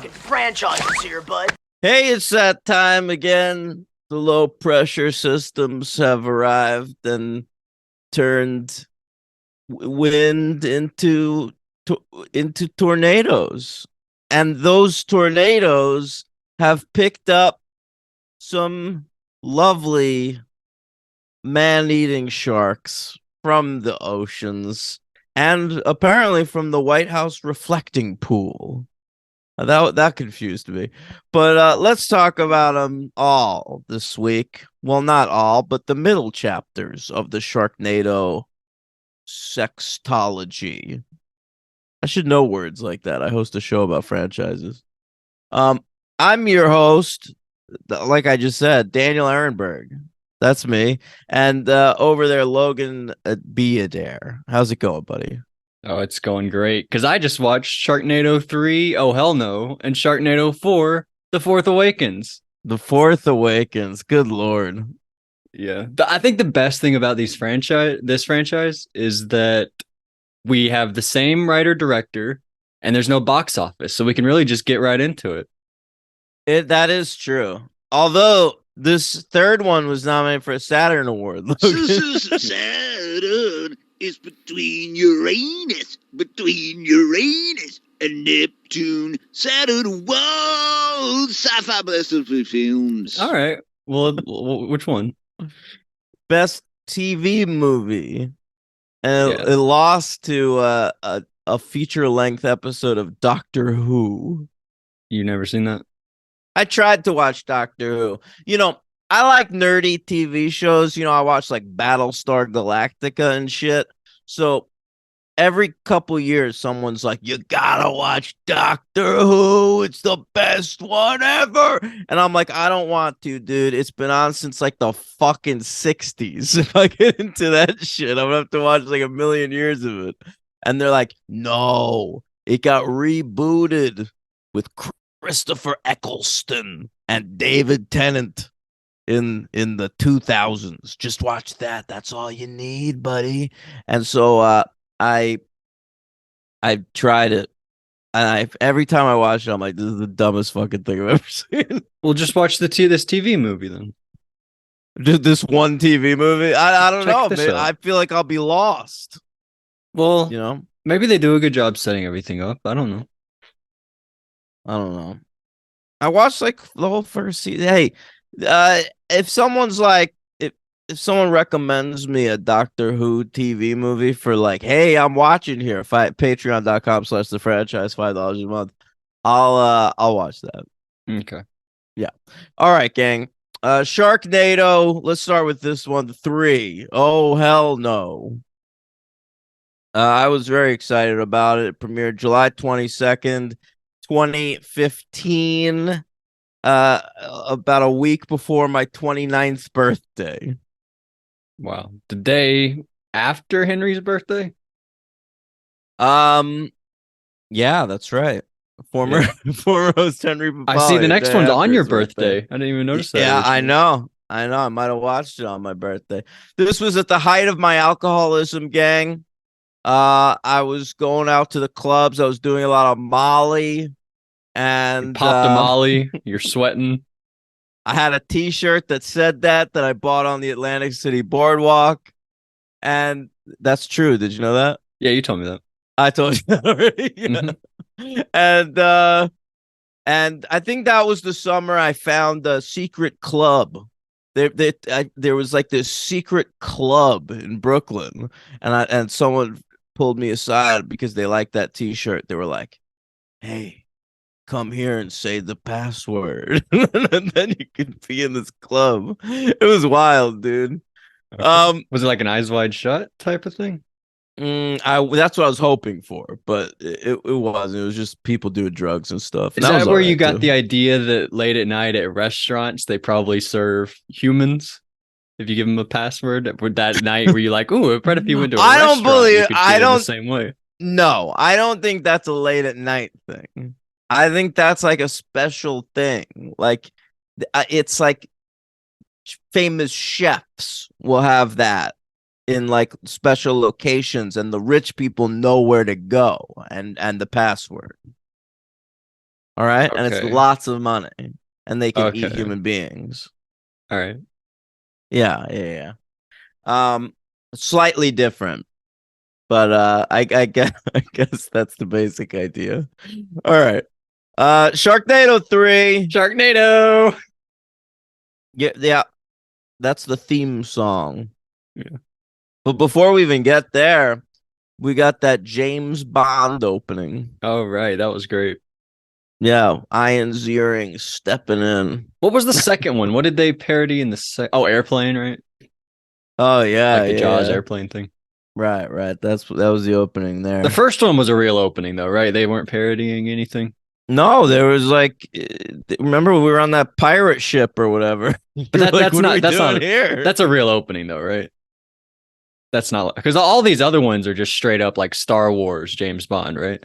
talking franchises here, bud. Hey, it's that time again. The low pressure systems have arrived and turned wind into tornadoes. And those tornadoes have picked up some lovely man-eating sharks from the oceans and apparently from the White House reflecting pool. That confused me. But let's talk about them all this week. Well, not all, but the middle chapters of the Sharknado sextology. I should know words like that. I host a show about franchises. Um, I'm your host, like I just said, Daniel Ehrenberg. That's me. And over there, Logan Be Adair. How's it going, buddy? Oh, it's going great. Because I just watched Sharknado 3, Oh Hell No, and Sharknado 4, The Fourth Awakens. The Fourth Awakens. Good Lord. Yeah. I think the best thing about this franchise is that we have the same writer director and there's no box office. So we can really just get right into it. That is true. Although this third one was nominated for a Saturn Award. Saturn is between Uranus and Neptune. Saturn, whoa! Sci-fi best of films. All right. Well, which one? Best TV movie. And Yeah. it lost to a feature-length episode of Doctor Who. You never seen that? I tried to watch Doctor Who. I like nerdy TV shows. I watch like Battlestar Galactica and shit. So every couple years, someone's like, you gotta watch Doctor Who. It's the best one ever. And I'm like, I don't want to, dude. It's been on since like the fucking 60s. If I get into that shit, I'm gonna have to watch like a million years of it. And they're like, no, it got rebooted with Christopher Eccleston and David Tennant in the 2000s. Just watch that. That's all you need, buddy. And so I tried it, and every time I watch it, I'm like, this is the dumbest fucking thing I've ever seen. Well, just watch this TV movie then. Just this one TV movie. I don't Check know, this man. out. I feel like I'll be lost. Well, maybe they do a good job setting everything up. I don't know. I don't know. I watched like the whole first season. Hey, if someone's like, if someone recommends me a Doctor Who TV movie for like, hey, I'm watching here, patreon.com/the franchise, $5 a month, I'll watch that. Okay. Yeah. All right, gang. Sharknado. Let's start with this one. 3. Oh hell no. I was very excited about it. It premiered July 22nd, 2015. About a week before my 29th birthday. Wow. The day after Henry's birthday? Yeah, that's right. Former host Henry Papali. I see the next one's on your birthday. birthday. I didn't even notice that. Yeah, I know. I might have watched it on my birthday. This was at the height of my alcoholism, gang. I was going out to the clubs. I was doing a lot of Molly. And you popped a Molly. You're sweating. I had a T-shirt that said that I bought on the Atlantic City Boardwalk, and that's true. Did you know that? Yeah, you told me that. I told you that already. Yeah. Mm-hmm. And I think that was the summer I found a secret club. There was like this secret club in Brooklyn, and someone pulled me aside because they liked that T-shirt. They were like, "Hey, come here and say the password," and then you could be in this club. It was wild, dude. Okay. Was it like an Eyes Wide Shut type of thing? That's what I was hoping for, but it wasn't. It was just people doing drugs and stuff. Is that where you got the idea that late at night at restaurants they probably serve humans? If you give them a password, would that night were you like, "Ooh, what if you went to a I restaurant?" don't believe. I don't the same way. No, I don't think that's a late at night thing. I think that's like a special thing. Like it's like famous chefs will have that in like special locations, and the rich people know where to go and the password. All right, and it's Okay. lots of money, and they can eat Okay. human beings. All right. Yeah. Slightly different, but I guess that's the basic idea. All right. Sharknado 3. Sharknado. Yeah, that's the theme song. Yeah. But before we even get there, we got that James Bond opening. Oh, right. That was great. Yeah, Ian Ziering stepping in. What was the second one? What did they parody in the Oh, Airplane, right? Oh yeah, Like the Jaws yeah. airplane thing. Right. That was the opening there. The first one was a real opening, though, right? They weren't parodying anything. No, there was like, remember we were on that pirate ship or whatever. But Like, that's what are we not doing here? that's a real opening, though, right? That's not because all these other ones are just straight up like Star Wars, James Bond, right?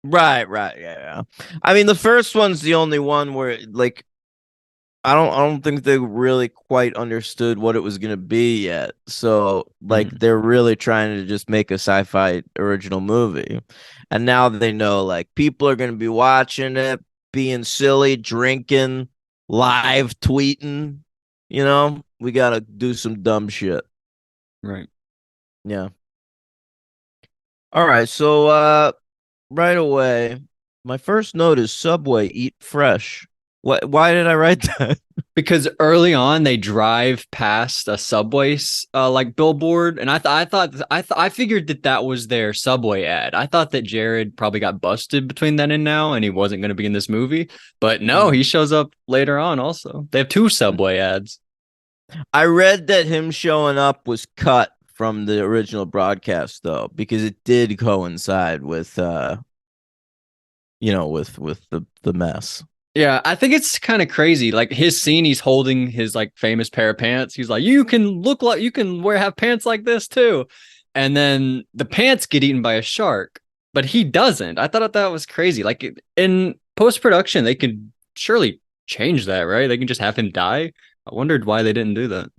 Right. Yeah. I mean, the first one's the only one where like I don't think they really quite understood what it was gonna be yet. So like they're really trying to just make a sci-fi original movie. And now they know like people are gonna be watching it, being silly, drinking, live tweeting. You know, we gotta do some dumb shit. Right. Yeah. All right, so right away, my first note is Subway eat fresh. Why did I write that? Because early on they drive past a Subway like billboard, and I figured that was their Subway ad. I thought that Jared probably got busted between then and now, and he wasn't going to be in this movie. But no, he shows up later on. Also, they have two Subway ads. I read that him showing up was cut from the original broadcast though, because it did coincide with with the mess. Yeah, I think it's kind of crazy. Like his scene, he's holding his like famous pair of pants. He's like, you can have pants like this too. And then the pants get eaten by a shark, but he doesn't. I thought that was crazy. Like in post-production, they could surely change that, right? They can just have him die. I wondered why they didn't do that.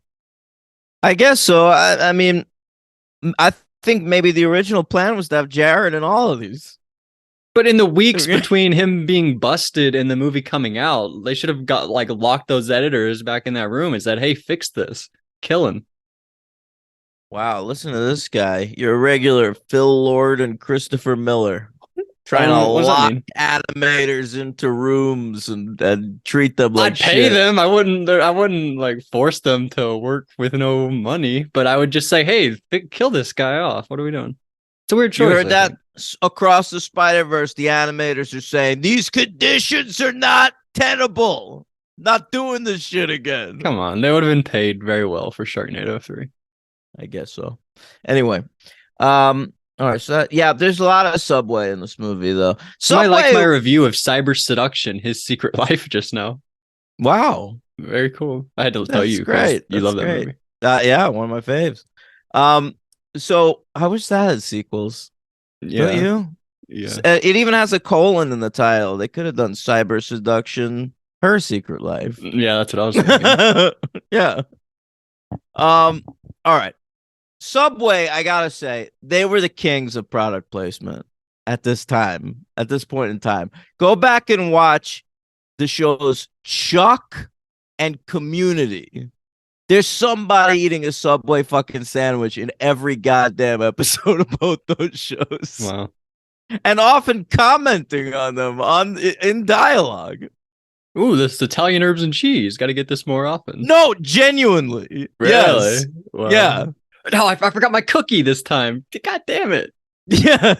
I guess so. I mean, I think maybe the original plan was to have Jared in all of these. But in the weeks between him being busted and the movie coming out, they should have got like locked those editors back in that room and said, "Hey, fix this. Kill him." Wow, listen to this guy. You're a regular Phil Lord and Christopher Miller. Trying to what does that lock mean? animators into rooms and treat them like I'd pay shit. them. I wouldn't like force them to work with no money, but I would just say, "Hey, kill this guy off. What are we doing?" It's a weird choice. You heard that? Across the Spider-Verse, the animators are saying these conditions are not tenable. Not doing this shit again. Come on, they would have been paid very well for Sharknado 3. I guess so. Anyway, all right. So there's a lot of Subway in this movie, though. Somebody liked my review of Cyber Seduction: His Secret Life just now. Wow, very cool. I had to tell you, great. You love that movie. Yeah, one of my faves. So I wish that had sequels. Yeah. Don't you? Yeah. It even has a colon in the title. They could have done Cyber Seduction, Her Secret Life. Yeah, that's what I was thinking. Yeah. All right. Subway, I gotta say, they were the kings of product placement at this point in time. Go back and watch the shows Chuck and Community. There's somebody eating a Subway fucking sandwich in every goddamn episode of both those shows. Wow. And often commenting on them in dialogue. Ooh, this Italian herbs and cheese. Got to get this more often. No, genuinely. Really? Yes. Wow. Yeah. No, I forgot my cookie this time. God damn it. Yeah.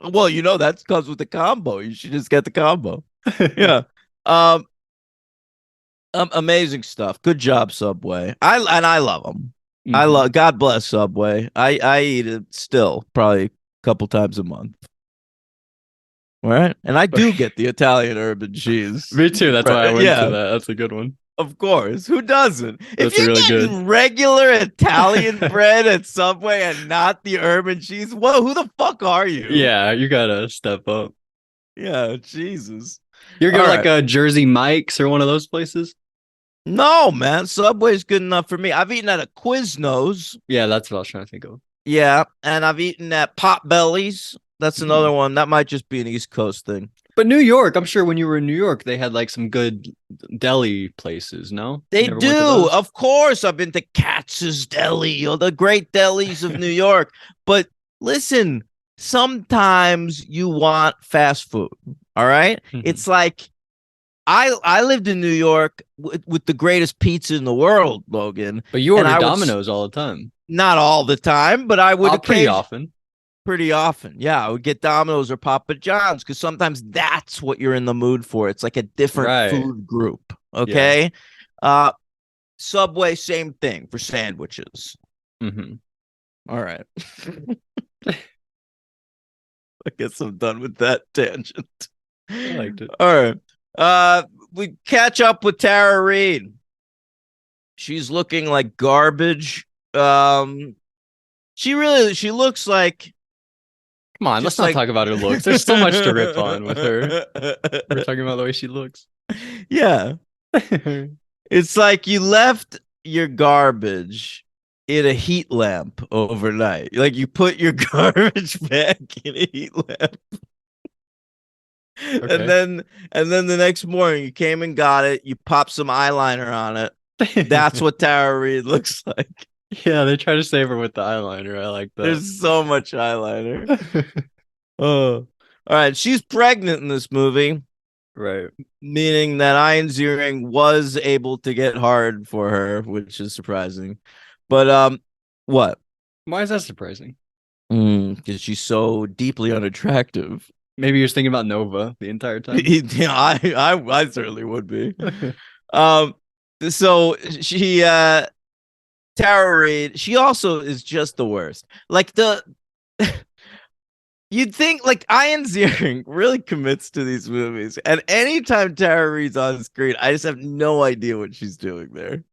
Well, that comes with the combo. You should just get the combo. Yeah. Amazing stuff. Good job, Subway. I love them. Mm-hmm. God bless Subway. I eat it still probably a couple times a month. All right. And I do get the Italian herb and cheese. Me too. That's why I went to that. That's a good one. Of course. Who doesn't? That's if you're really getting good. regular Italian bread at Subway and not the herb and cheese, who the fuck are you? Yeah, you gotta step up. Yeah, Jesus. You're going like a Jersey Mike's or one of those places? No, man. Subway's good enough for me. I've eaten at a Quiznos. Yeah, that's what I was trying to think of. Yeah, and I've eaten at Potbelly's. That's another one. That might just be an East Coast thing. But New York, I'm sure when you were in New York, they had like some good deli places. No, They you never went to do. those? Of course, I've been to Katz's Deli or the great delis of New York. But listen, sometimes you want fast food. All right. Mhm. It's like I lived in New York with the greatest pizza in the world, Logan. But you And order I would Domino's all the time. not all the time, but I would Pretty occasionally. often. Pretty often. Yeah, I would get Domino's or Papa John's because sometimes that's what you're in the mood for. It's like a different Right. food group. Yeah. Okay. Subway, same thing for sandwiches. Hmm. All right. I guess I'm done with that tangent. I liked it. All right. We catch up with Tara Reid. She's looking like garbage. She looks like Come on, let's not talk about her looks. There's so much to rip on with her. We're talking about the way she looks. Yeah. It's like you left your garbage in a heat lamp overnight. Like you put your garbage back in a heat lamp. Okay. And then the next morning you came and got it, you popped some eyeliner on it. That's what Tara Reid looks like. Yeah, they try to save her with the eyeliner. I like that. There's so much eyeliner. Oh. All right, she's pregnant in this movie, Right. meaning that Ian's earring was able to get hard for her, which is surprising. But what? Why is that surprising? Because she's so deeply unattractive. Maybe you're thinking about Nova the entire time. Yeah, I certainly would be. So she Tara Reid, she also is just the worst. Like you'd think like Ian Ziering really commits to these movies, and anytime Tara Reid's on screen, I just have no idea what she's doing there.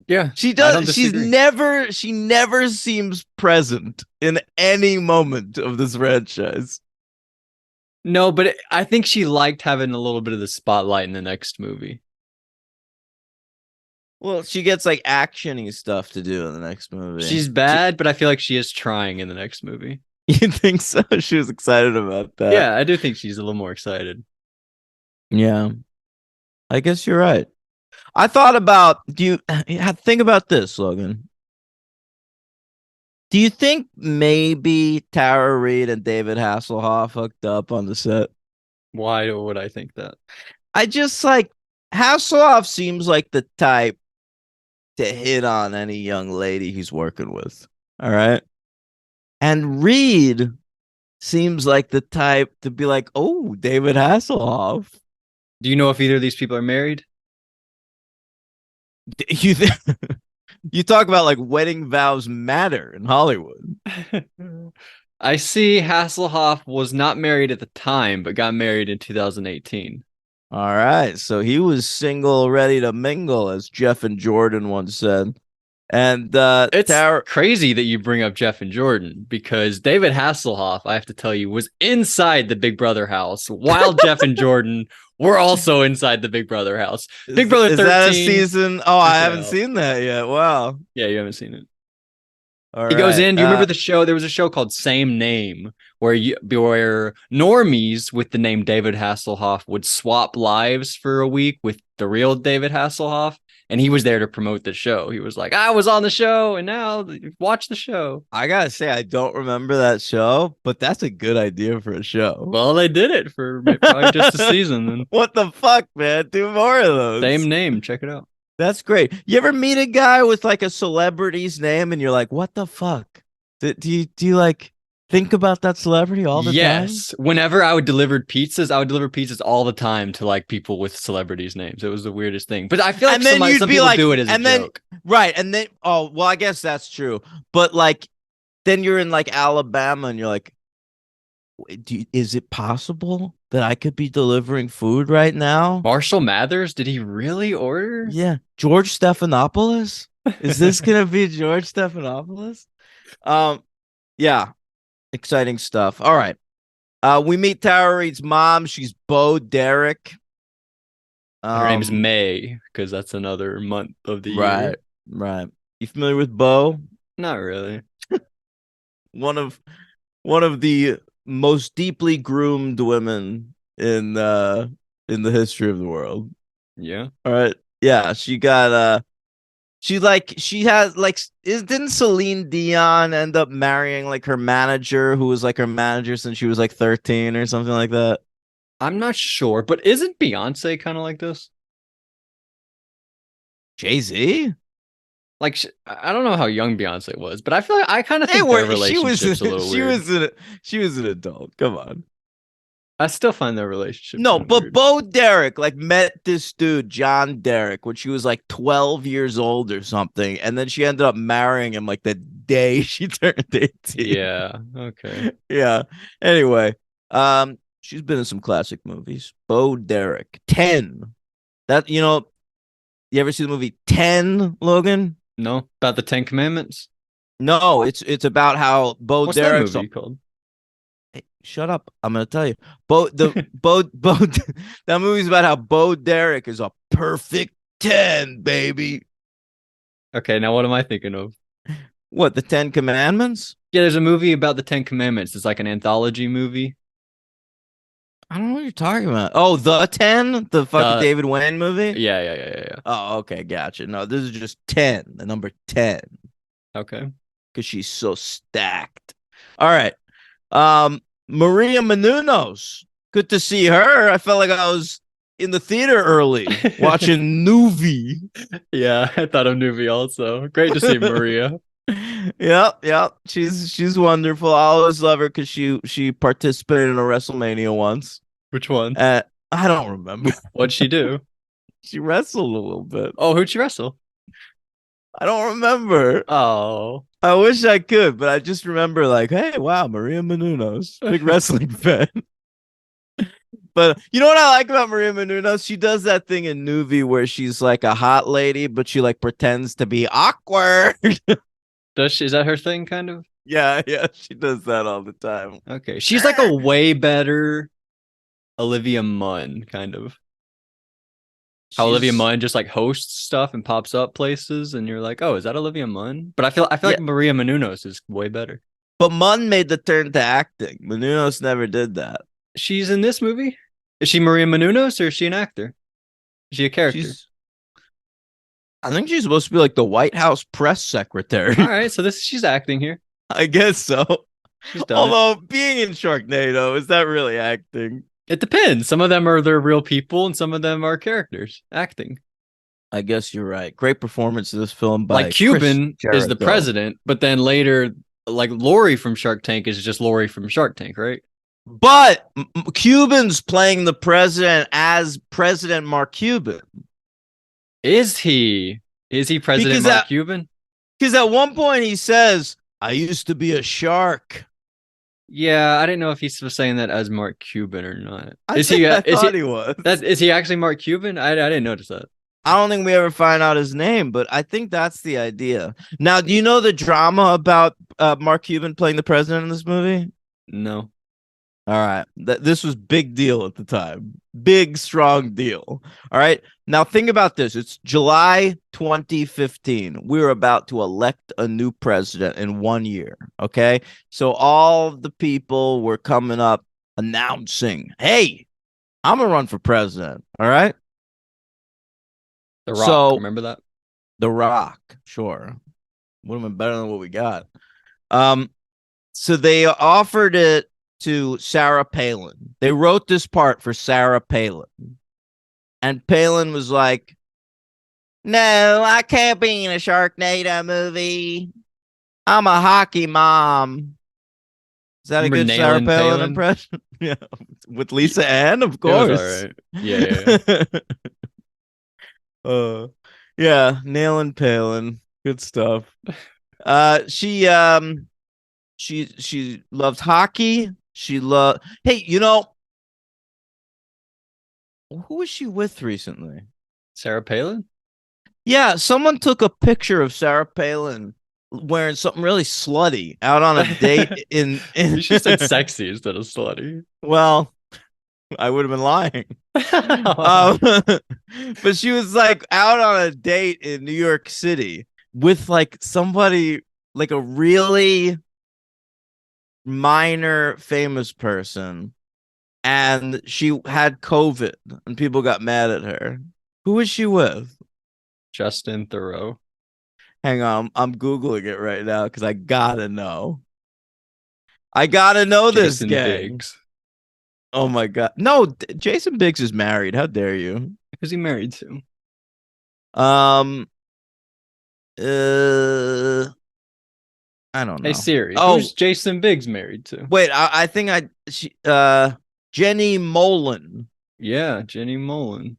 Yeah, She I don't does. disagree. She never seems present in any moment of this franchise. No, but I think she liked having a little bit of the spotlight in the next movie. Well, she gets like actiony stuff to do in the next movie. She's bad, but I feel like she is trying in the next movie. You think so? She was excited about that. Yeah, I do think she's a little more excited. Yeah. I guess you're right. I thought about think about this, Logan. Do you think maybe Tara Reid and David Hasselhoff hooked up on the set? Why would I think that? I just like Hasselhoff seems like the type to hit on any young lady he's working with. All right. And Reed seems like the type to be like, oh, David Hasselhoff. Do you know if either of these people are married? You you talk about like wedding vows matter in Hollywood. I see Hasselhoff was not married at the time, but got married in 2018. All right. So he was single, ready to mingle, as Jeff and Jordan once said. And It's crazy that you bring up Jeff and Jordan because David Hasselhoff, I have to tell you, was inside the Big Brother house while Jeff and Jordan were also inside the Big Brother house. Big Brother 13. Is that a season? Oh, I haven't seen that yet. Wow. Yeah, you haven't seen it. All He goes in. Do you remember the show? There was a show called Same Name where normies with the name David Hasselhoff would swap lives for a week with the real David Hasselhoff. And he was there to promote the show. He was like, I was on the show and now watch the show. I gotta say, I don't remember that show, but that's a good idea for a show. Well, they did it for probably just a season. Then. What the fuck, man? Do more of those. Same name. Check it out. That's great. You ever meet a guy with like a celebrity's name and you're like, what the fuck? Do you like think about that celebrity all the time? Yes. Whenever I would deliver pizzas all the time to like people with celebrities' names. It was the weirdest thing. But I feel like some people do it as a joke. Right. And then, oh, well, I guess that's true. But like, then you're in like Alabama and you're like, is it possible that I could be delivering food right now? Marshall Mathers, did he really order? Yeah. George Stephanopoulos? Is this going to be George Stephanopoulos? Yeah. Exciting stuff. All right. We meet Tara Reid's mom. She's Bo Derek. Her name's May, because that's another month of the year. Right. You familiar with Bo? Not really. One of the most deeply groomed women in the history of the world. Yeah. All right. Yeah, she got she has like didn't Celine Dion end up marrying like her manager who was like her manager since she was like 13 or something like that? I'm not sure, but isn't Beyonce kind of like this? Jay-Z? Like, I don't know how young Beyonce was, but I feel like I kind of They think their were relationship's a little weird. she was an adult. Come on. I still find their relationship No, kind of but weird. Bo Derek like met this dude, John Derek, when she was like 12 years old or something. And then she ended up marrying him like the day she turned 18. Yeah. Okay. Yeah. Anyway, she's been in some classic movies. Bo Derek, 10. That you ever see the movie 10, Logan? No, about the Ten Commandments. No, it's about how Bo What's that Derek's movie called? Hey, shut up. I'm gonna tell you. Bo that movie's about how Bo Derek is a perfect 10, baby. Okay, now what am I thinking of? What, the 10 Commandments? Yeah, there's a movie about the Ten Commandments. It's like an anthology movie. I don't know what you're talking about. Oh, the 10? The fucking The David Wayne movie? yeah. Oh, okay, gotcha. No, this is just 10, the number 10. Okay. Because she's so stacked. All right. Maria Menounos. Good to see her. I felt like I was in the theater early watching Nuvi. Yeah, I thought of Nuvi also. Great to see Maria. Yep. She's wonderful. I always love her because she participated in a WrestleMania once. Which one? I don't remember. What'd she do? She wrestled a little bit. Oh, who'd she wrestle? I don't remember. Oh. I wish I could, but I just remember like, hey, wow, Maria Menounos, big wrestling fan. But you know what I like about Maria Menounos? She does that thing in Nuvi where she's like a hot lady, but she like pretends to be awkward. Does she, is that her thing kind of? Yeah, she does that all the time. Okay. She's like a way better Olivia Munn, kind of. How Olivia Munn just like hosts stuff and pops up places, and you're like, oh, is that Olivia Munn? But I feel like Maria Menounos is way better. But Munn made the turn to acting. Menounos never did that. She's in this movie? Is she Maria Menounos or is she an actor? Is she a character? I think she's supposed to be like the White House press secretary. All right, so she's acting here. I guess so. She's done Although being in Sharknado, is that really acting? It depends. Some of them are their real people, and some of them are characters acting. I guess you're right. Great performance in this film by like Cuban Chris is the Jericho. president, but then later, like Lori from Shark Tank is just Lori from Shark Tank, right? But Cuban's playing the president as President Mark Cuban. Is he? Is he President Mark Cuban? Because at one point he says, "I used to be a shark." Yeah, I didn't know if he was saying that as Mark Cuban or not. I thought he was. Is he actually Mark Cuban? I didn't notice that. I don't think we ever find out his name, but I think that's the idea. Now, do you know the drama about Mark Cuban playing the president in this movie? No. All right. This was big deal at the time. Big, strong deal. All right. Now, think about this. It's July 2015. We're about to elect a new president in 1 year. Okay. So all the people were coming up announcing, hey, I'm going to run for president. All right. The Rock. Remember that? The Rock. Sure. Would have been better than what we got. So they offered it to Sarah Palin. They wrote this part for Sarah Palin. And Palin was like, no, I can't be in a Sharknado movie. I'm a hockey mom. Is that Remember a good Sarah Palin impression? Yeah. With Lisa Ann, of course. All right. Yeah. Yeah, nailing Palin. Good stuff. She loves hockey. Hey, who was she with recently? Sarah Palin? Yeah, someone took a picture of Sarah Palin wearing something really slutty out on a date in You should said sexy instead of slutty. Well, I would have been lying. But she was like out on a date in New York City with like somebody, like a really minor famous person. and she had COVID, and people got mad at her. Who was she with? Justin Thoreau. Hang on, I'm googling it right now because I gotta know. I gotta know this Jason gang. Biggs. Oh my god, no! Jason Biggs is married. How dare you? Who's he married to? Um, uh, I don't know. Hey Siri, Oh, who's Jason Biggs married to? wait, I think Jenny Molin. Yeah, Jenny Mullen.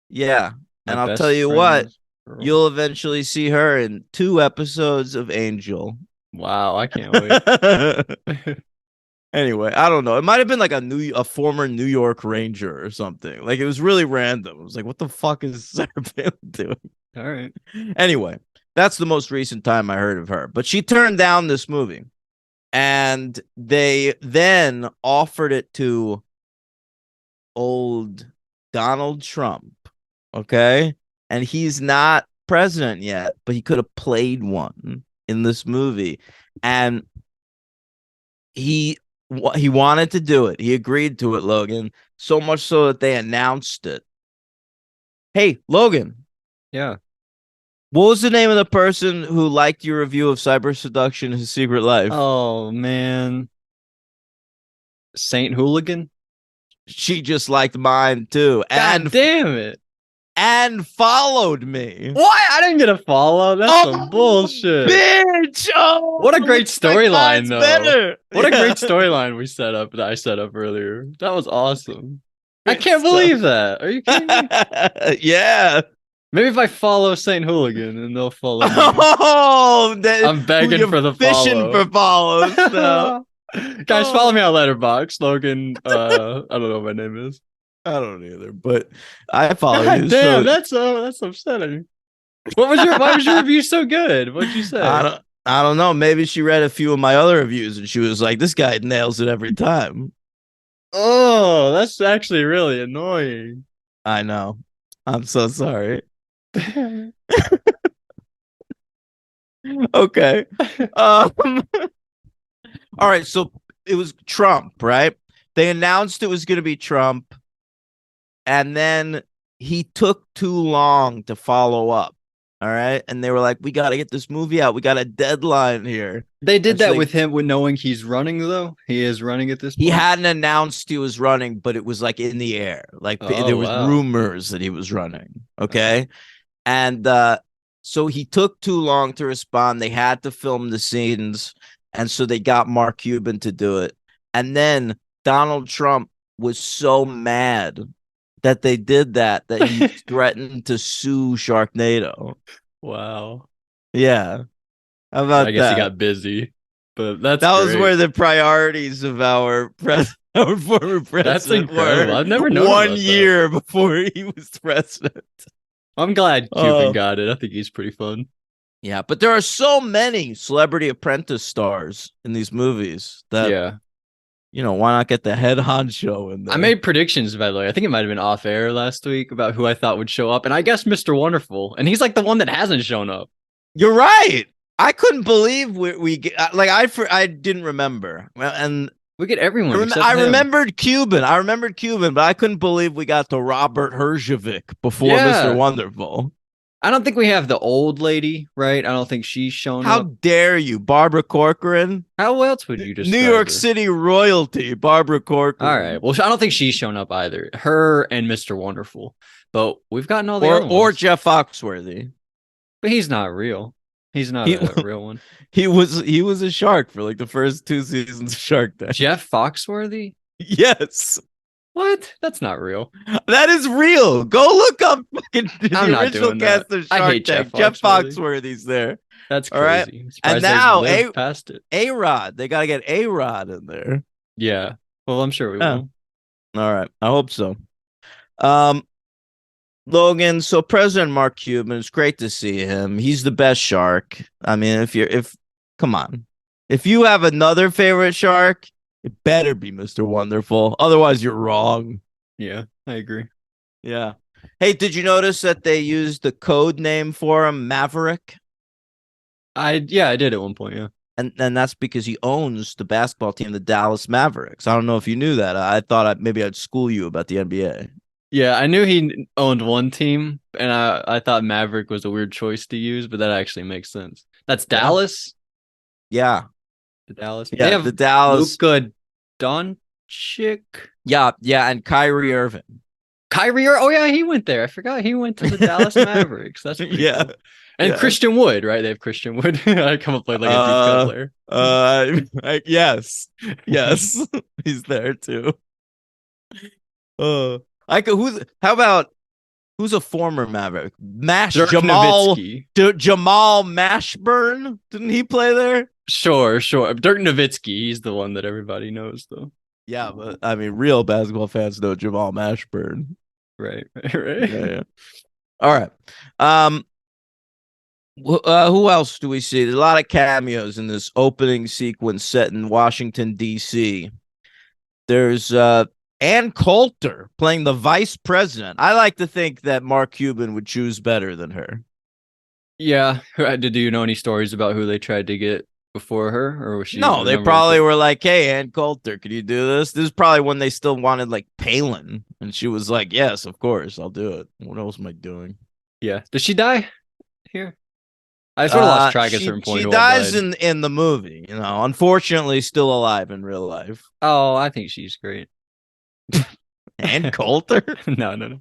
Yeah, My and I'll tell best you what, friend's girl. you'll eventually see her in 2 episodes of Angel. Wow, I can't wait. Anyway, I don't know. It might have been like a former New York Ranger or something. Like it was really random. It was like, what the fuck is Sarah Palin doing? All right. Anyway, that's the most recent time I heard of her. But she turned down this movie, and they then offered it to old Donald Trump. Okay, and he's not president yet, but he could have played one in this movie, and he wanted to do it. He agreed to it, Logan, so much so that they announced it. Hey, Logan, Yeah. what was the name of the person who liked your review of Cyber Seduction: His Secret Life? Oh man. Saint Hooligan? She just liked mine too, God damn it. and followed me. Why? I didn't get a follow. That's some bullshit. Bitch! Oh, What a great my storyline, God's though. better. What a Yeah. great storyline we set up that I set up earlier. That was awesome. I Good can't stuff. believe that. Are you kidding me? Yeah. Maybe if I follow Saint Hooligan and they'll follow me. Oh, I'm begging you're for the fishing follow. for follows. So. Guys, follow me on Letterboxd. Logan, I don't know what my name is. I don't either, but I follow God you. damn, So that's upsetting. Why was your review so good? What'd you say? I don't know. Maybe she read a few of my other reviews and she was like, "This guy nails it every time." Oh, that's actually really annoying. I know. I'm so sorry. Okay. Um, all right. So it was Trump, right? They announced it was going to be Trump, and then he took too long to follow up. All right. And they were like, we got to get this movie out. We got a deadline here. They did And so that they- with him with knowing he's running, though. He is running at this point. He hadn't announced he was running, but it was like in the air. Like Oh, there was wow. rumors that he was running. Okay. And so he took too long to respond. They had to film the scenes. And so they got Mark Cuban to do it. And then Donald Trump was so mad that they did that he threatened to sue Sharknado. Wow. Yeah. How about I guess that? he got busy, but that was where the priorities of our our former president That's incredible. were I've never known 1 about that. year before he was president. I'm glad Oh. Cuban got it. I think he's pretty fun. Yeah, but there are so many Celebrity Apprentice stars in these movies that Yeah. why not get the head honcho in there? I made predictions, by the way. I think it might have been off air last week about who I thought would show up, and I guess Mr. Wonderful, and he's like the one that hasn't shown up. You're right. I couldn't believe we like I didn't remember. And We get everyone. except I him. remembered Cuban. But I couldn't believe we got to Robert Herjavec before Yeah. Mr. Wonderful. I don't think we have the old lady, right? I don't think she's shown How up. dare you, Barbara Corcoran? How else would you describe New York her? City royalty, Barbara Corcoran. All right. Well, I don't think she's shown up either. Her and Mr. Wonderful. But we've gotten all the other Or ones. Jeff Foxworthy. But he's not real. He's not a real one. He was a shark for like the first 2 seasons of Shark Tank. Jeff Foxworthy? Yes. What? That's not real. That is real. Go look up fucking the I'm not original doing that. cast of I Shark hate Tank. Jeff Jeff Foxworthy's there. That's All right. crazy. I'm surprised And they now lived past it. A-Rod. They got to get A-Rod in there. Yeah. Well, I'm sure we Yeah. will. All right. I hope so. Logan, so President Mark Cuban, it's great to see him. He's the best shark. I mean, come on. If you have another favorite shark, it better be Mr. Wonderful. Otherwise, you're wrong. Yeah, I agree. Yeah. Hey, did you notice that they used the code name for him, Maverick? I did at one point, yeah. and that's because he owns the basketball team, the Dallas Mavericks. I don't know if you knew that. I thought maybe I'd school you about the NBA. Yeah, I knew he owned one team, and I thought Maverick was a weird choice to use, but that actually makes sense. That's Yeah. Dallas. Yeah, The Dallas. They yeah, have the Dallas. Luka Doncic. Yeah, yeah, and Kyrie Irving. Oh yeah, he went there. I forgot he went to the Dallas Mavericks. That's pretty Yeah, cool. And yeah. Christian Wood, right? They have Christian Wood. I come up played like a deep cut player. Yes, yes, he's there too. I could. How about who's a former Maverick? Dirk Nowitzki. Jamal Mashburn. Didn't he play there? Sure. Dirk Nowitzki. He's the one that everybody knows, though. Yeah, but I mean, real basketball fans know Jamal Mashburn. Right. Yeah. All right. Who else do we see? There's a lot of cameos in this opening sequence set in Washington, D.C. There's Ann Coulter playing the vice president. I like to think that Mark Cuban would choose better than her. Yeah. Did you know any stories about who they tried to get before her, or was she? No, they probably were like, "Hey, Ann Coulter, could you do this?" This is probably when they still wanted like Palin, and she was like, "Yes, of course, I'll do it." What else am I doing? Yeah. Did she die here? I sort of lost track at a certain point. She who dies died. in the movie, unfortunately still alive in real life. Oh, I think she's great. Ann Coulter? No.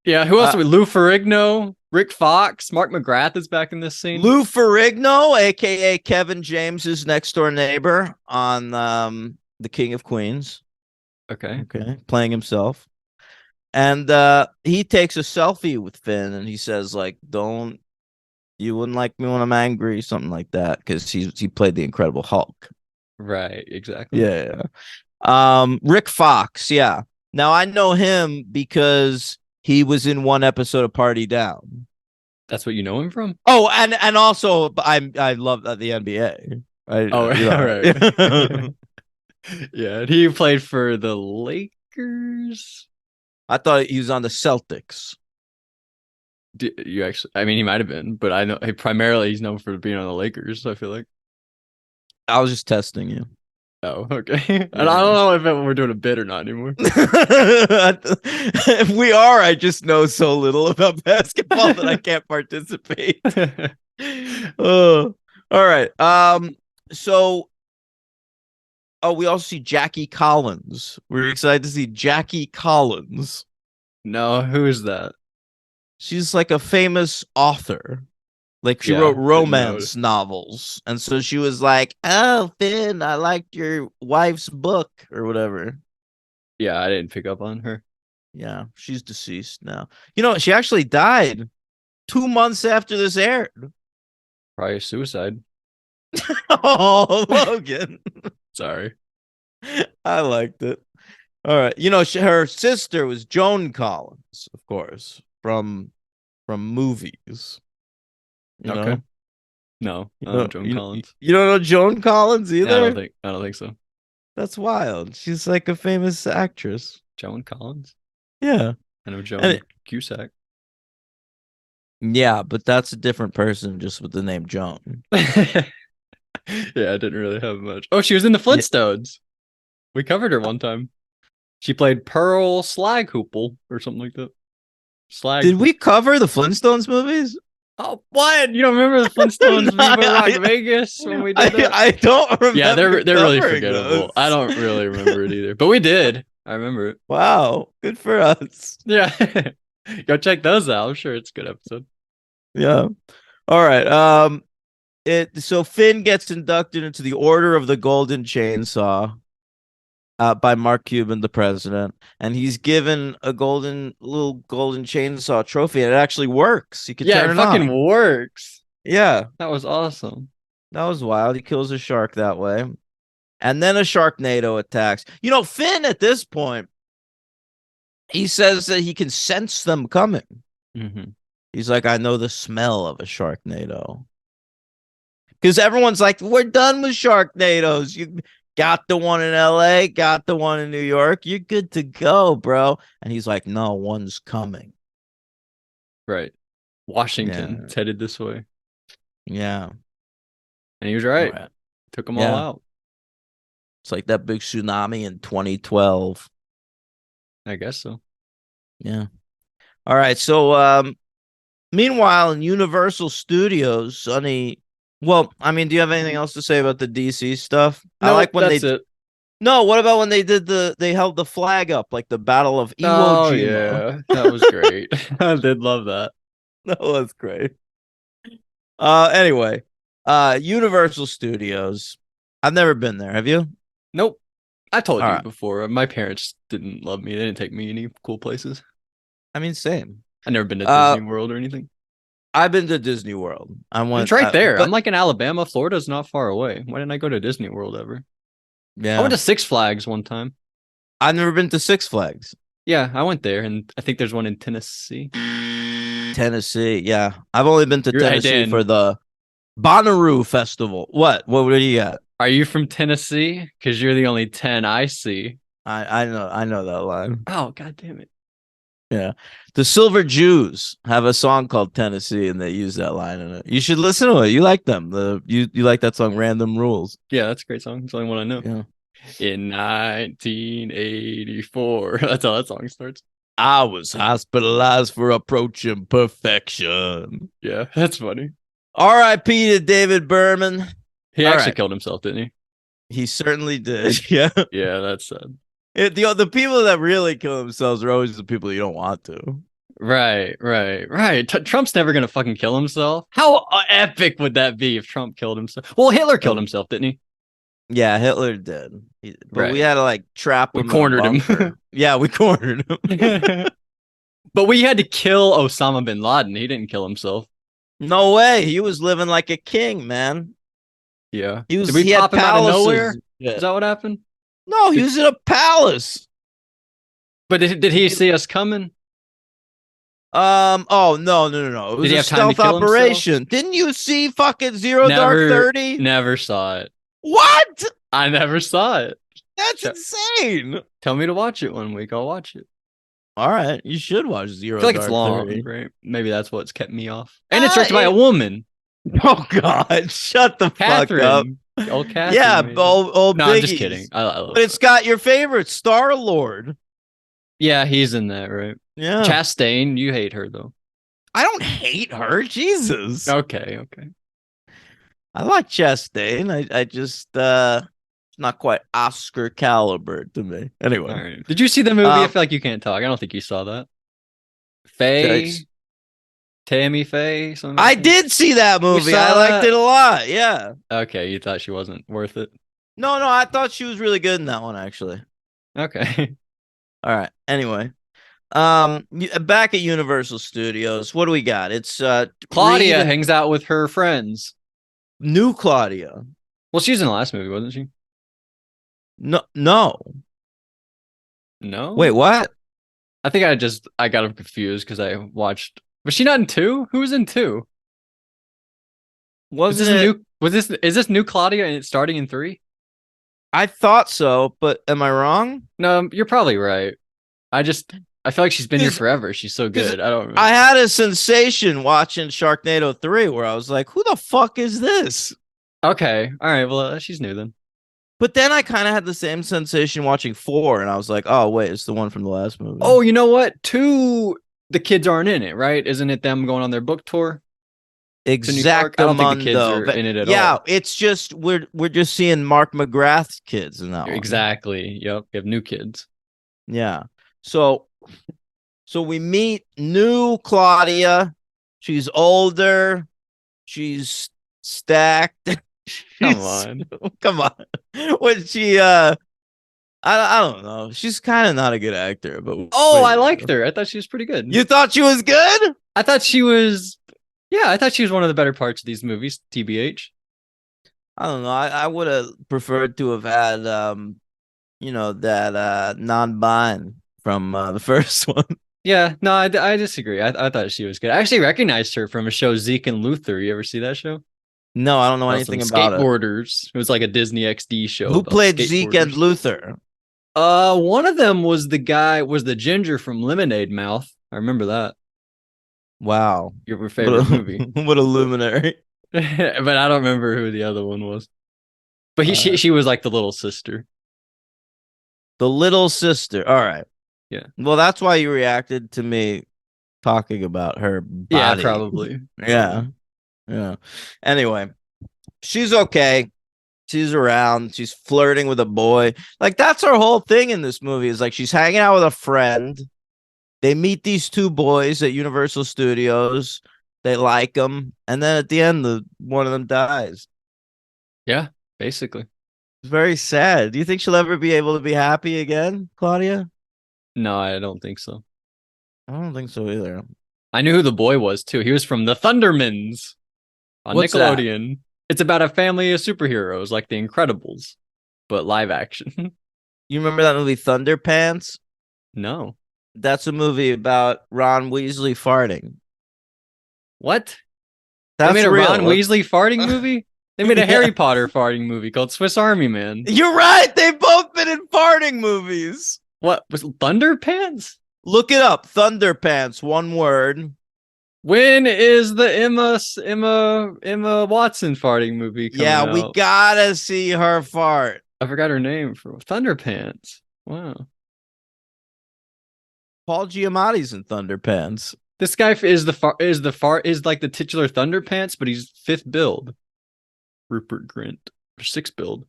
Yeah, who else? Lou Ferrigno, Rick Fox, Mark McGrath is back in this scene. Lou Ferrigno, aka Kevin James's next door neighbor on The King of Queens. Okay, playing himself. And he takes a selfie with Finn and he says, like, you wouldn't like me when I'm angry, something like that, because he played the Incredible Hulk. Right, exactly. Yeah. Rick Fox, yeah. Now I know him because he was in one episode of Party Down. That's what you know him from? Oh, and also I love the NBA. Right. Yeah, and he played for the Lakers. I thought he was on the Celtics. You actually? I mean, he might have been, but I know he's known for being on the Lakers. I feel like I was just testing you. Oh, okay. And I don't know if we're doing a bit or not anymore. If we are, I just know so little about basketball that I can't participate. All right. So, we also see Jackie Collins. We're excited to see Jackie Collins. No, who is that? She's like a famous author. Like she wrote romance novels. And so she was like, "Oh, Finn, I liked your wife's book," or whatever. Yeah, I didn't pick up on her. Yeah, she's deceased now. She actually died 2 months after this aired. Probably suicide. Oh, Logan. Sorry. I liked it. All right. Her sister was Joan Collins, of course, from movies. Okay. No, I don't know Joan Collins. You don't know Joan Collins either? Yeah, I don't think so. That's wild. She's like a famous actress. Joan Collins? Yeah. I know Joan Cusack. Yeah, but that's a different person just with the name Joan. Yeah, I didn't really have much. Oh, she was in the Flintstones. We covered her one time. She played Pearl Slaghoople or something like that. Did we cover the Flintstones movies? Oh, what? You don't remember the Flintstones Viva Rock Vegas when we did that? I don't remember. Yeah, they're really forgettable. Those. I don't really remember it either, but we did. I remember it. Wow, good for us. Yeah, go check those out. I'm sure it's a good episode. Yeah. All right. So Finn gets inducted into the Order of the Golden Chainsaw. By Mark Cuban, the president, and he's given a little golden chainsaw trophy, and it actually works. You can turn it fucking on. Works. Yeah, that was awesome. That was wild. He kills a shark that way, and then a Sharknado attacks. Finn at this point, he says that he can sense them coming. Mm-hmm. He's like, "I know the smell of a Sharknado," because everyone's like, "We're done with Sharknados. You got the one in LA, got the one in New York. You're good to go, bro." And he's like, "No, one's coming." Right. Washington. It's headed this way. Yeah. And he was right. All right. Took them all Yeah. out. It's like that big tsunami in 2012. I guess so. Yeah. All right. So, meanwhile, in Universal Studios, Sonny. Well, I mean, do you have anything else to say about the DC stuff? I like when that's it. No, what about when they held the flag up like the Battle of Iwo Oh Jima? yeah, that was great. I did love that. That was great. Anyway, Universal Studios. I've never been there. Have you? Nope. I told All you right. before. My parents didn't love me. They didn't take me any cool places. I mean, same. I never been to Uh, Disney World or anything. I've been to Disney World. I went. It's right there. But I'm like in Alabama. Florida's not far away. Why didn't I go to Disney World ever? I yeah, went to Six Flags one time. I've never been to Six Flags, Yeah, I went there, and I think there's one in Tennessee. Tennessee. Yeah, I've only been to You're right, Tennessee Dan. for the Bonnaroo Festival. What do you got? Are you from Tennessee? Because you're the only 10 I see. I know that line. Oh, god damn it. Yeah. The Silver Jews have a song called Tennessee and they use that line in it. You should listen to it. You like them. You like that song Random Rules. Yeah, that's a great song. It's the only one I know. Yeah. In 1984. That's how that song starts. I was hospitalized for approaching perfection. Yeah, that's funny. R.I.P. to David Berman. He All actually right. killed himself, didn't he? He certainly did. Yeah. Yeah, that's sad. The people that really kill themselves are always the people you don't want to. Right. Trump's never gonna fucking kill himself. How epic would that be if Trump killed himself? Well, Hitler killed himself, didn't he? Yeah, Hitler did. But we Right. had to like trap We him. cornered him. Yeah, we cornered him. But we had to kill Osama bin Laden. He didn't kill himself. No way. He was living like a king, man. Yeah. He was. Did we he pop had him out of palaces. nowhere? Yeah. Is that what happened? No, he was in a palace. But did he see us coming? Oh no. It was he a have time to stealth kill himself? operation. Didn't you see fucking Zero Dark 30? Never saw it. What? I never saw it. That's Sure. insane. Tell me to watch it one week. I'll watch it. All right, you should watch Zero I feel like Dark it's long, 30. right? Maybe that's what's kept me off. And it's directed by a it- woman. Oh God, shut the fuck up. Catherine. Old Catherine. Yeah, made it. old No, I'm just biggies. kidding. I love But it's got your favorite Star Lord. Yeah, he's in that, right? Yeah, Chastain, you hate her though. I don't hate her. Jesus, Okay. I like Chastain. I just it's not quite Oscar caliber to me. Anyway, All right. Did you see the movie? I Um, feel like you can't talk. I don't think you saw that. Faye, Thanks. Tammy Faye. Something I like that? did see that movie. saw I liked that? it a lot. Yeah. Okay, you thought she wasn't worth it. No, I thought she was really good in that one actually. Okay. All right. Anyway, back at Universal Studios, what do we got? It's Claudia Reed- hangs out with her friends. new Claudia. Well, she was in the last movie, wasn't she? No. No. Wait, what? I think I got them confused because I watched. Was she not in 2? Who was in 2? Wasn't this it? new? Is this new Claudia and it's starting in 3? I thought so, but am I wrong? No, you're probably right. I feel like she's been here 'Cause- forever. She's so good. I don't remember. I had a sensation watching Sharknado 3 where I was like, who the fuck is this? Okay. All right. Well, she's new then. But then I kind of had the same sensation watching 4 and I was like, oh, wait, it's the one from the last movie. Oh, you know what? 2, the kids aren't in it, right? Isn't it them going on their book tour? New York? I don't think the kids are in it at yeah, all. it's just we're just seeing Mark McGrath's kids in that one. Exactly. Yep. You have new kids. Yeah. So we meet new Claudia. She's older. She's stacked. Come on. Come on. When she I don't know. She's kind of not a good actor, but Oh, I liked her. I thought she was pretty good. You thought she was good? I thought she was. Yeah, I thought she was one of the better parts of these movies. TBH. I don't know. I would have preferred to have had that non-bind from the first one. Yeah, no, I disagree. I thought she was good. I actually recognized her from a show, Zeke and Luther. You ever see that show? No, I don't know About anything some about it. skateboarders. It was like a Disney XD show. Who about played Zeke and skateboarders. Luther? One of them was the ginger from Lemonade Mouth. I remember that. Wow. Your favorite movie. What a luminary. but I don't remember who the other one was. But she was like the little sister. The little sister. All right. Yeah. Well, that's why you reacted to me talking about her body. Yeah, probably. Yeah. Yeah. Anyway, she's okay. She's around. She's flirting with a boy. Like, that's her whole thing in this movie is like she's hanging out with a friend. They meet these two boys at Universal Studios. They like them. And then at the end, one of them dies. Yeah, basically. It's very sad. Do you think she'll ever be able to be happy again, Claudia? No, I don't think so. I don't think so either. I knew who the boy was too. He was from the Thundermans on What's that? Nickelodeon. It's about a family of superheroes like the Incredibles, but live action. You remember that movie Thunderpants? No. That's a movie about Ron Weasley farting. What? That's They made a real. Ron Weasley farting movie? They made a Harry Potter farting movie called Swiss Army Man. You're right. They've both been in farting movies. What was Thunderpants? Look it up. Thunderpants, one word. When is the Emma Watson farting movie coming Yeah, out? we gotta see her fart. I forgot her name for Thunderpants. Wow. Paul Giamatti's in Thunderpants. This guy is like the titular Thunderpants, but he's 5th build. Rupert Grint, 6th build.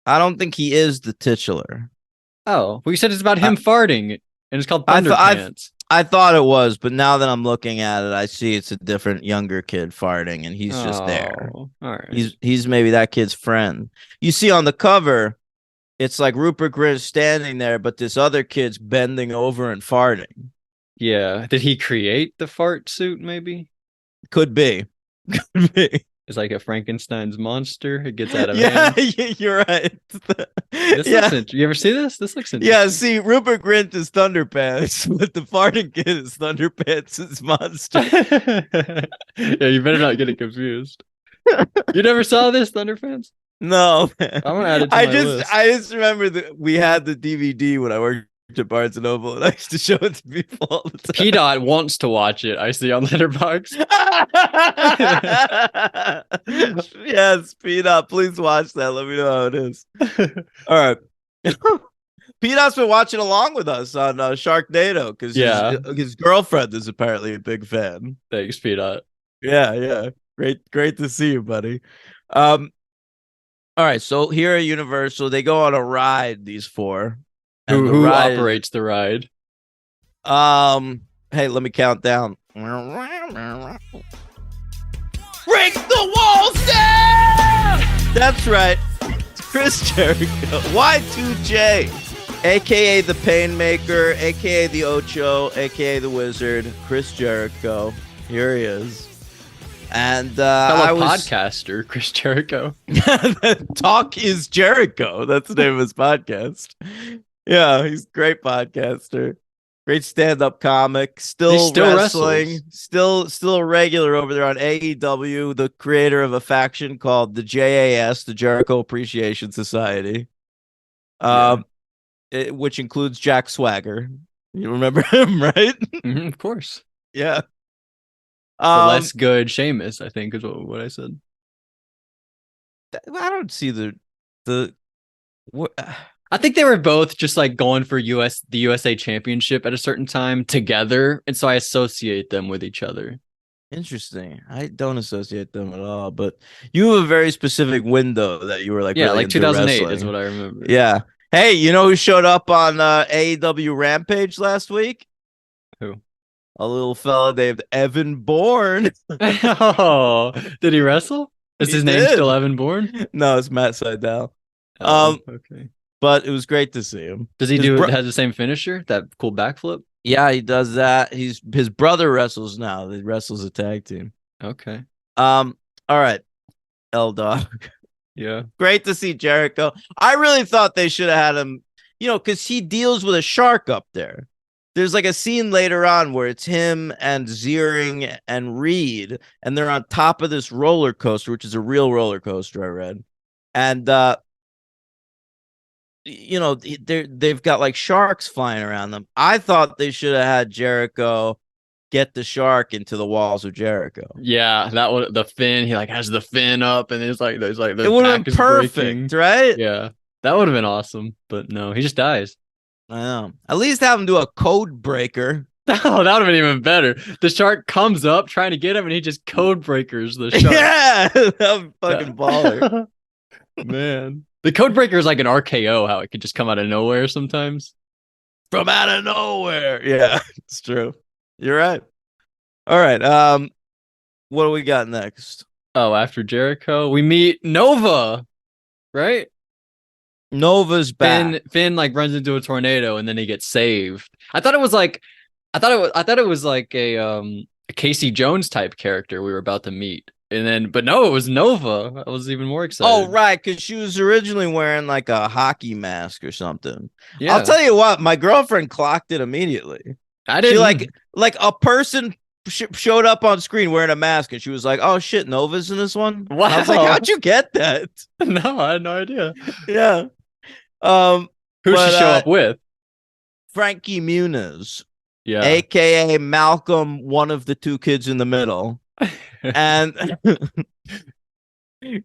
I don't think he is the titular. Oh, well, you said it's about him farting, and it's called Thunderpants. I thought it was, but now that I'm looking at it, I see it's a different younger kid farting, and he's just there. All right. He's maybe that kid's friend. You see on the cover, it's like Rupert Grint standing there, but this other kid's bending over and farting. Yeah. Did he create the fart suit? Maybe Could be. Could be. it's like a Frankenstein's monster. It gets out of Yeah, hand. you're right. You ever see this? This looks interesting. Yeah, see, Rupert Grint is Thunderpants, but the farting kid is Thunderpants' monster. Yeah, you better not get it confused. You never saw this, Thunderpants? No, I'm gonna add it to my list. I just remember that we had the DVD when I worked at Barnes and Noble, and I used to show it to people all the time. P-Dot wants to watch it. I see on Letterboxd. Yes, P-Dot, please watch that. Let me know how it is. All right. P-Dot's been watching along with us on Sharknado because his girlfriend is apparently a big fan. Thanks, P-Dot. Yeah. Great to see you, buddy. All right, so here at Universal, they go on a ride, these four. Who operates the ride? Hey, let me count down. Break the walls down! That's right. It's Chris Jericho. Y2J. AKA the Painmaker, AKA the Ocho, AKA the Wizard. Chris Jericho. Here he is. And Fellow podcaster, Chris Jericho. Talk is Jericho. That's the name of his podcast. Yeah, he's a great podcaster. Great stand-up comic. Still wrestling. Wrestles. Still a regular over there on AEW, the creator of a faction called the JAS, the Jericho Appreciation Society. Which includes Jack Swagger. You remember him, right? Mm-hmm, of course. Yeah. The less good Sheamus, I think, is what I said. I don't see the what. I think they were both just like going for the USA Championship at a certain time together, and so I associate them with each other. Interesting. I don't associate them at all, but you have a very specific window that you were like, really like 2008 wrestling. is what I remember. Yeah. Hey, you know who showed up on AEW Rampage last week? Who? A little fella named Evan Bourne. Oh, did he wrestle? Is his name still Evan Bourne? No, it's Matt Sydal. Okay. But it was great to see him. Does he has the same finisher? That cool backflip? Yeah, he does that. His brother wrestles now. He wrestles a tag team. Okay. All right. L-Dog. Yeah. Great to see Jericho. I really thought they should have had him, because he deals with a shark up there. There's like a scene later on where it's him and Ziering and Reed, and they're on top of this roller coaster, which is a real roller coaster, I read. And, they've got like sharks flying around them. I thought they should have had Jericho get the shark into the walls of Jericho. Yeah, that would the fin. He like has the fin up, and it's like there's like the It would have back been is perfect, breaking. right? Yeah, that would have been awesome. But no, he just dies. I know. At least have him do a code breaker. Oh, that would have been even better. The shark comes up trying to get him, and he just code breakers the shark. Yeah, that would fucking baller. Man, the code breaker is like an RKO. How it could just come out of nowhere sometimes. From out of nowhere. Yeah, it's true. You're right. All right. What do we got next? Oh, after Jericho, we meet Nova, right? Nova's back. Finn like runs into a tornado and then he gets saved. I thought it was like a Casey Jones type character we were about to meet. And then but no, it was Nova. I was even more excited. Oh, right, because she was originally wearing like a hockey mask or something. Yeah. I'll tell you what, my girlfriend clocked it immediately. I didn't She like a person showed up on screen wearing a mask, and she was like, "Oh shit, Nova's in this one." Wow. And I was like, "How'd you get that?" No, I had no idea. Yeah. Who'd But, she show up with? Frankie Muniz, Yeah. aka Malcolm, one of the two kids in the middle, and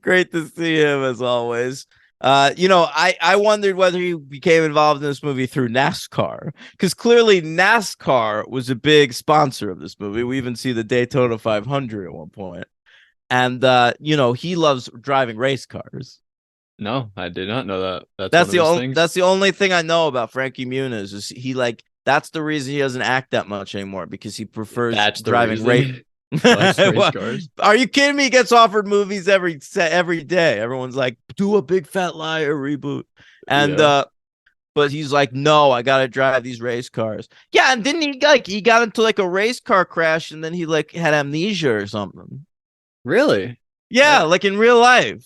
great to see him as always. I wondered whether he became involved in this movie through NASCAR, because clearly NASCAR was a big sponsor of this movie. We even see the Daytona 500 at one point. And, he loves driving race cars. No, I did not know that. That's things. the only thing I know about Frankie Muniz is he that's the reason he doesn't act that much anymore, because he prefers driving race. Race cars. Are you kidding me? He gets offered movies every day. Everyone's like, do a Big Fat Liar reboot. And but he's like, no, I gotta drive these race cars. Yeah, and didn't he got into like a race car crash and then he like had amnesia or something. Really? Yeah, like in real life.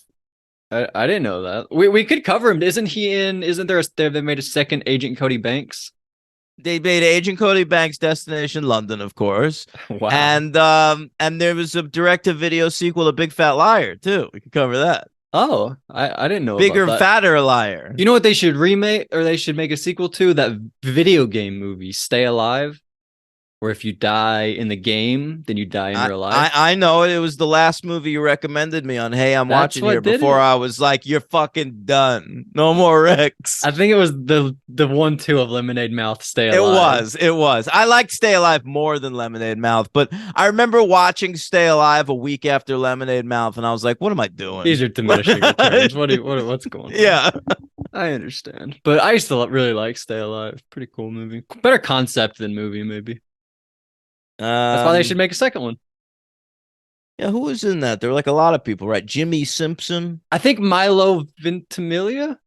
I didn't know that. We could cover him. Isn't there they made a second Agent Cody Banks? They made Agent Cody Banks Destination London, of course. Wow. And there was a direct-to-video sequel to Big Fat Liar, too. We could cover that. Oh, I didn't know Bigger, about that. fatter liar. You know what they should remake, or they should make a sequel to? That video game movie, Stay Alive, where if you die in the game, then you die in real life. I know it. It was the last movie you recommended me on Hey, I'm Watching Here before I was like, you're fucking done. No more Rex. I think it was the 1-2 of Lemonade Mouth, Stay Alive. It was. I liked Stay Alive more than Lemonade Mouth, but I remember watching Stay Alive a week after Lemonade Mouth, and I was like, what am I doing? These are diminishing returns. What's going on? Yeah. I understand. But I used to really like Stay Alive. Pretty cool movie. Better concept than movie, maybe. That's why they should make a second one. Yeah, who was in that? There were like a lot of people, right? Jimmy Simpson. I think Milo Ventimiglia.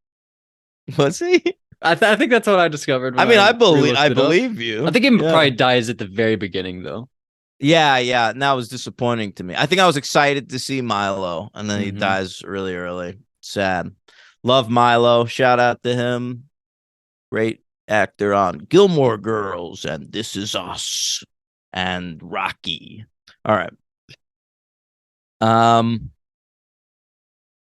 Was he? I think that's what I discovered. I mean, I believe you. I think he probably dies at the very beginning, though. Yeah, and that was disappointing to me. I think I was excited to see Milo, and then he dies really early. Sad. Love Milo. Shout out to him. Great actor on Gilmore Girls and This Is Us and Rocky. All right.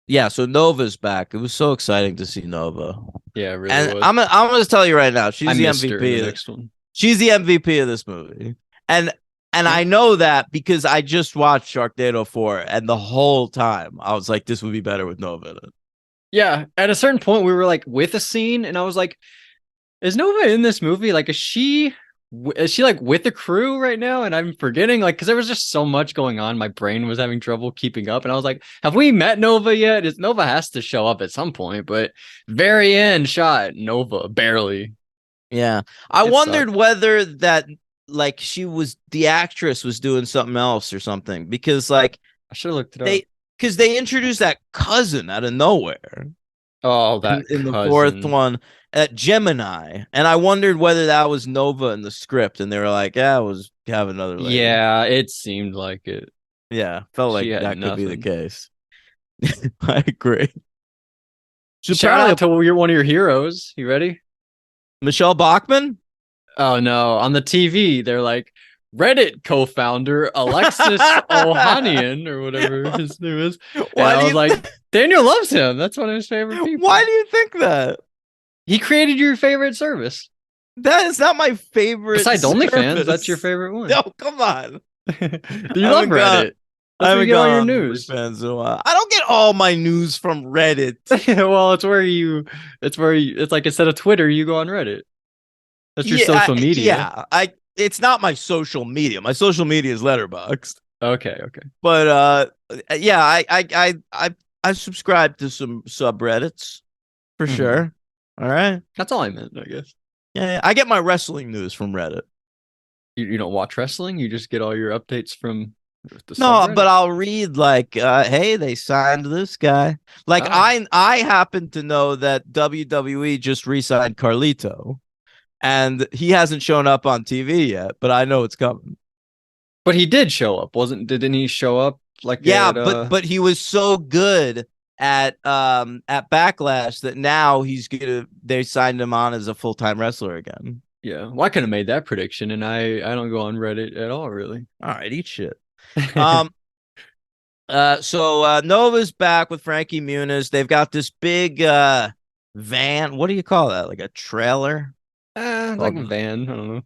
Yeah, so Nova's back. It was so exciting to see Nova. Yeah, it really and was. I'm gonna tell you right now, she's the MVP MVP of the of next one. She's the MVP of this movie. And I know that because I just watched Sharknado 4, and the whole time I was like, this would be better with Nova in it. Yeah, at a certain point we were like with a scene, and I was like, is Nova in this movie? Like, is she like with the crew right now? And I'm forgetting, like, because there was just so much going on. My brain was having trouble keeping up, and I was like, have we met Nova yet? Nova has to show up at some point, but very end shot, Nova barely. Yeah, I wondered whether that, like, the actress was doing something else or something, because like I should have looked it up. Because they introduced that cousin out of nowhere. Oh, that in the fourth one at Gemini, and I wondered whether that was Nova in the script, and they were like, "Yeah, it was have another lady." Yeah, it seemed like it. Yeah, felt like that could be the case. I agree. Shout out to one of your heroes. You ready? Michelle Bachmann? Oh no! On the TV, they're like, Reddit co-founder Alexis Ohanian or whatever his name is. Why I was like, Daniel loves him. That's one of his favorite people. Why do you think that? He created your favorite service. That is not my favorite. Besides OnlyFans, that's service. your favorite one. No, come on. You love Reddit. That's where you get all your news. OnlyFans in a while. I don't get all my news from Reddit. Well, it's like instead of Twitter, you go on Reddit. That's your social media. It's not my social media. My social media is Letterboxd. Okay. But yeah, I subscribe to some subreddits for sure. All right. That's all I meant, I guess. Yeah, I get my wrestling news from Reddit. You don't watch wrestling? You just get all your updates from the No, subreddit? but I'll read like, hey, they signed this guy. Like I happen to know that WWE just re-signed Carlito, and he hasn't shown up on TV yet, but I know it's coming. But he did show up, didn't he show up like but he was so good at Backlash that now they signed him on as a full-time wrestler again. Yeah. Well, I could have made that prediction, and I don't go on Reddit at all, really. All right, eat shit. So Nova's back with Frankie Muniz. They've got this big van. What do you call that? Like a trailer? Like a van. I don't know.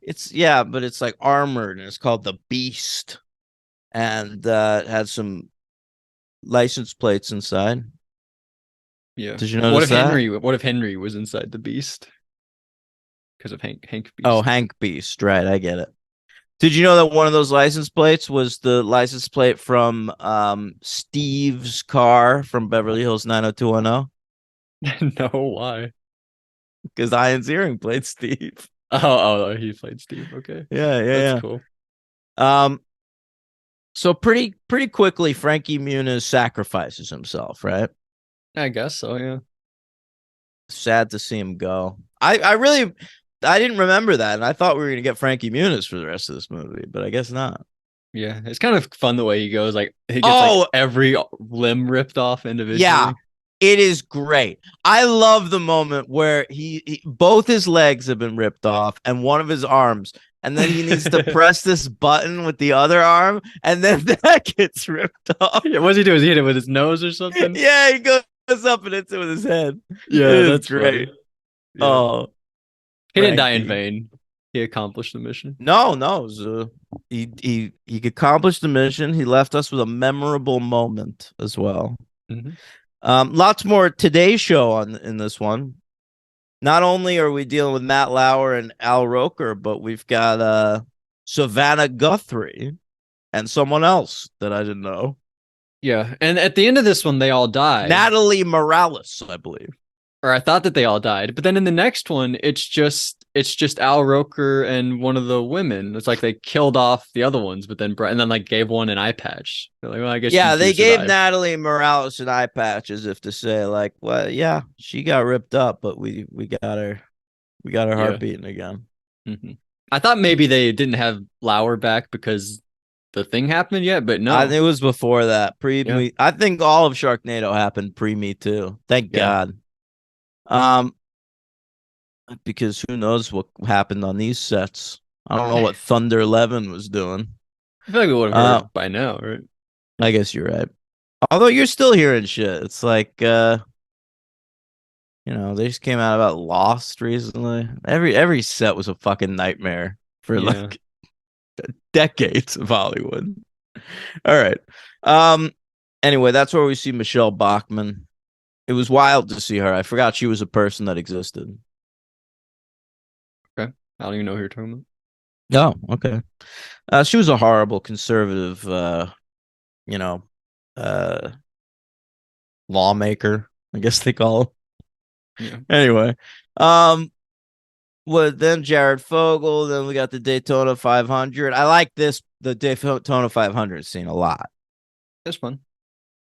But it's like armored, and it's called the Beast, and it had some license plates inside. Yeah. Did you notice What if Henry was inside the Beast? Because of Hank Beast. Oh, Hank Beast, right? I get it. Did you know that one of those license plates was the license plate from Steve's car from Beverly Hills 90210? No, why? Because Ian Ziering played Steve. Oh, he played Steve. Okay. That's cool. So pretty quickly, Frankie Muniz sacrifices himself, right? I guess so, yeah. Sad to see him go. I didn't remember that, and I thought we were gonna get Frankie Muniz for the rest of this movie, but I guess not. Yeah, it's kind of fun the way he goes. Like he gets like every limb ripped off individually. Yeah, it is great. I love the moment where he both his legs have been ripped off and one of his arms, and then he needs to press this button with the other arm, and then that gets ripped off. Yeah, what's he do? Is he hit it with his nose or something? Yeah, he goes up and hits it with his head. Yeah, that's great. Yeah. Oh. He didn't die in vain. He accomplished the mission. No, it was, he accomplished the mission. He left us with a memorable moment as well. Lots more Today Show in this one. Not only are we dealing with Matt Lauer and Al Roker, but we've got Savannah Guthrie and someone else that I didn't know. Yeah, and at the end of this one, they all die. Natalie Morales, I believe. Or I thought that they all died, but then in the next one, it's just Al Roker and one of the women. It's like they killed off the other ones, but then like gave one an eye patch. They're like, well, I guess they gave Natalie Morales an eye patch as if to say, like, well, yeah, she got ripped up, but we got her heart beating again. I thought maybe they didn't have Lauer back because the thing happened yet, but no, it was before that. Me. I think all of Sharknado happened pre Me Too. Thank God. Because who knows what happened on these sets. I don't know what Thunder 11 was doing. I feel like we would have heard by now, right? I guess you're right. Although you're still hearing shit. It's like, they just came out about Lost recently. Every set was a fucking nightmare for like decades of Hollywood. All right. Anyway, that's where we see Michelle Bachmann. It was wild to see her. I forgot she was a person that existed. Okay. I don't even know who you're talking about. Oh, okay. She was a horrible conservative, lawmaker, I guess they call her. Yeah. Anyway, then Jared Fogle, then we got the Daytona 500. I like the Daytona 500 scene a lot. That's fun.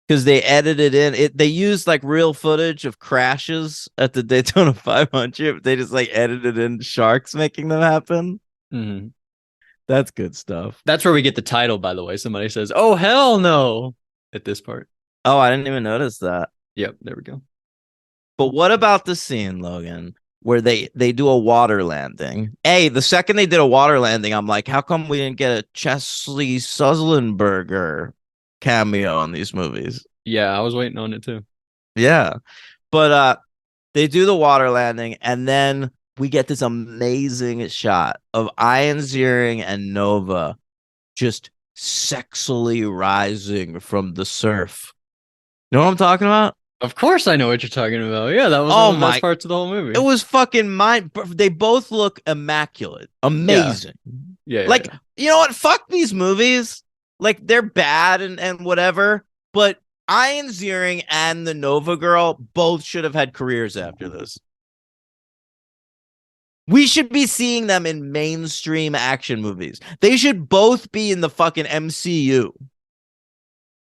Because they edited they used like real footage of crashes at the Daytona 500. But they just like edited in sharks making them happen. That's good stuff. That's where we get the title, by the way. Somebody says, "Oh hell no!" at this part. Oh, I didn't even notice that. Yep, there we go. But what about the scene, Logan, where they do a water landing? Hey, the second they did a water landing, I'm like, how come we didn't get a Chesley Sullenberger cameo in these movies? Yeah, I was waiting on it too. Yeah. But they do the water landing, and then we get this amazing shot of Ian Ziering and Nova just sexily rising from the surf. You know what I'm talking about? Of course I know what you're talking about. Yeah, that was Oh one of the my- best parts of the whole movie. It was fucking they both look immaculate. Amazing. Yeah, Like, you know what? Fuck these movies. Like, they're bad and whatever. But Ian Ziering and the Nova girl both should have had careers after this. We should be seeing them in mainstream action movies. They should both be in the fucking MCU.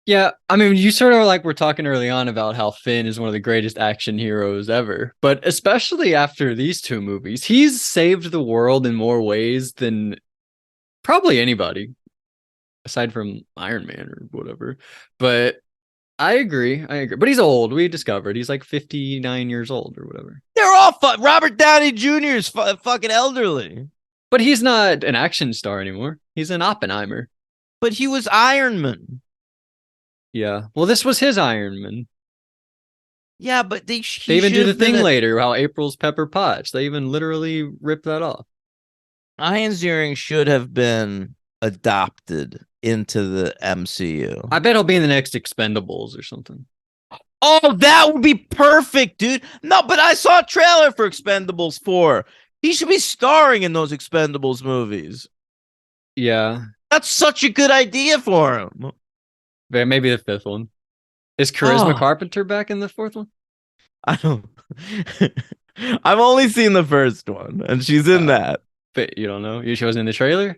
Yeah, I mean, you sort of like were talking early on about how Finn is one of the greatest action heroes ever, but especially after these two movies, he's saved the world in more ways than probably anybody, aside from Iron Man or whatever. But I agree. But he's old. We discovered he's like 59 years old or whatever. They're all Robert Downey Jr. is fucking elderly. But he's not an action star anymore. He's an Oppenheimer. But he was Iron Man. Yeah. Well, this was his Iron Man. Yeah, but they even do the thing later, how April's Pepper Potts. They even literally ripped that off. Ian Ziering should have been adopted into the MCU. I bet he'll be in the next Expendables or something. Oh, that would be perfect, dude. No, but I saw a trailer for Expendables 4. He should be starring in those Expendables movies. Yeah. That's such a good idea for him. Maybe the fifth one. Is Charisma Carpenter back in the fourth one? I don't. I've only seen the first one, and she's in that. But you don't know? She was in the trailer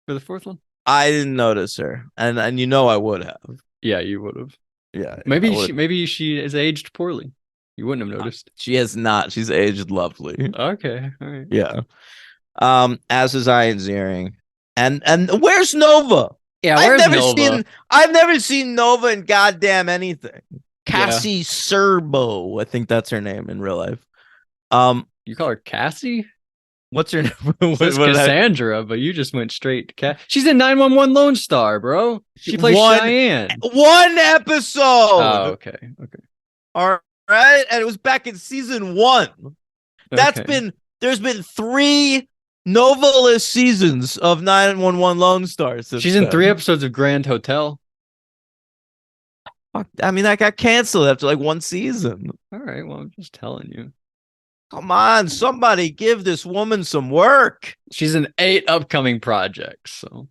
for the fourth one? I didn't notice her, and you know I would have. Yeah, you would have. Yeah, maybe she is aged poorly. You wouldn't have noticed. She has not. She's aged lovely. Okay, all right. Yeah. As is Ian Ziering, and where's Nova? Yeah, where's Nova? I've never seen Nova in goddamn anything. Cassie Serbo, I think that's her name in real life. You call her Cassie? What's her name? It's Cassandra, but you just went straight to Cass. She's in 911 Lone Star, bro. She plays Cheyenne. One episode. Oh, okay. All right, and it was back in season 1. There's been 3 Nova-less seasons of 911 Lone Star. She's in 3 episodes of Grand Hotel. I mean, that got canceled after like 1 season. All right, well, I'm just telling you. Come on, somebody give this woman some work. She's in 8 upcoming projects, so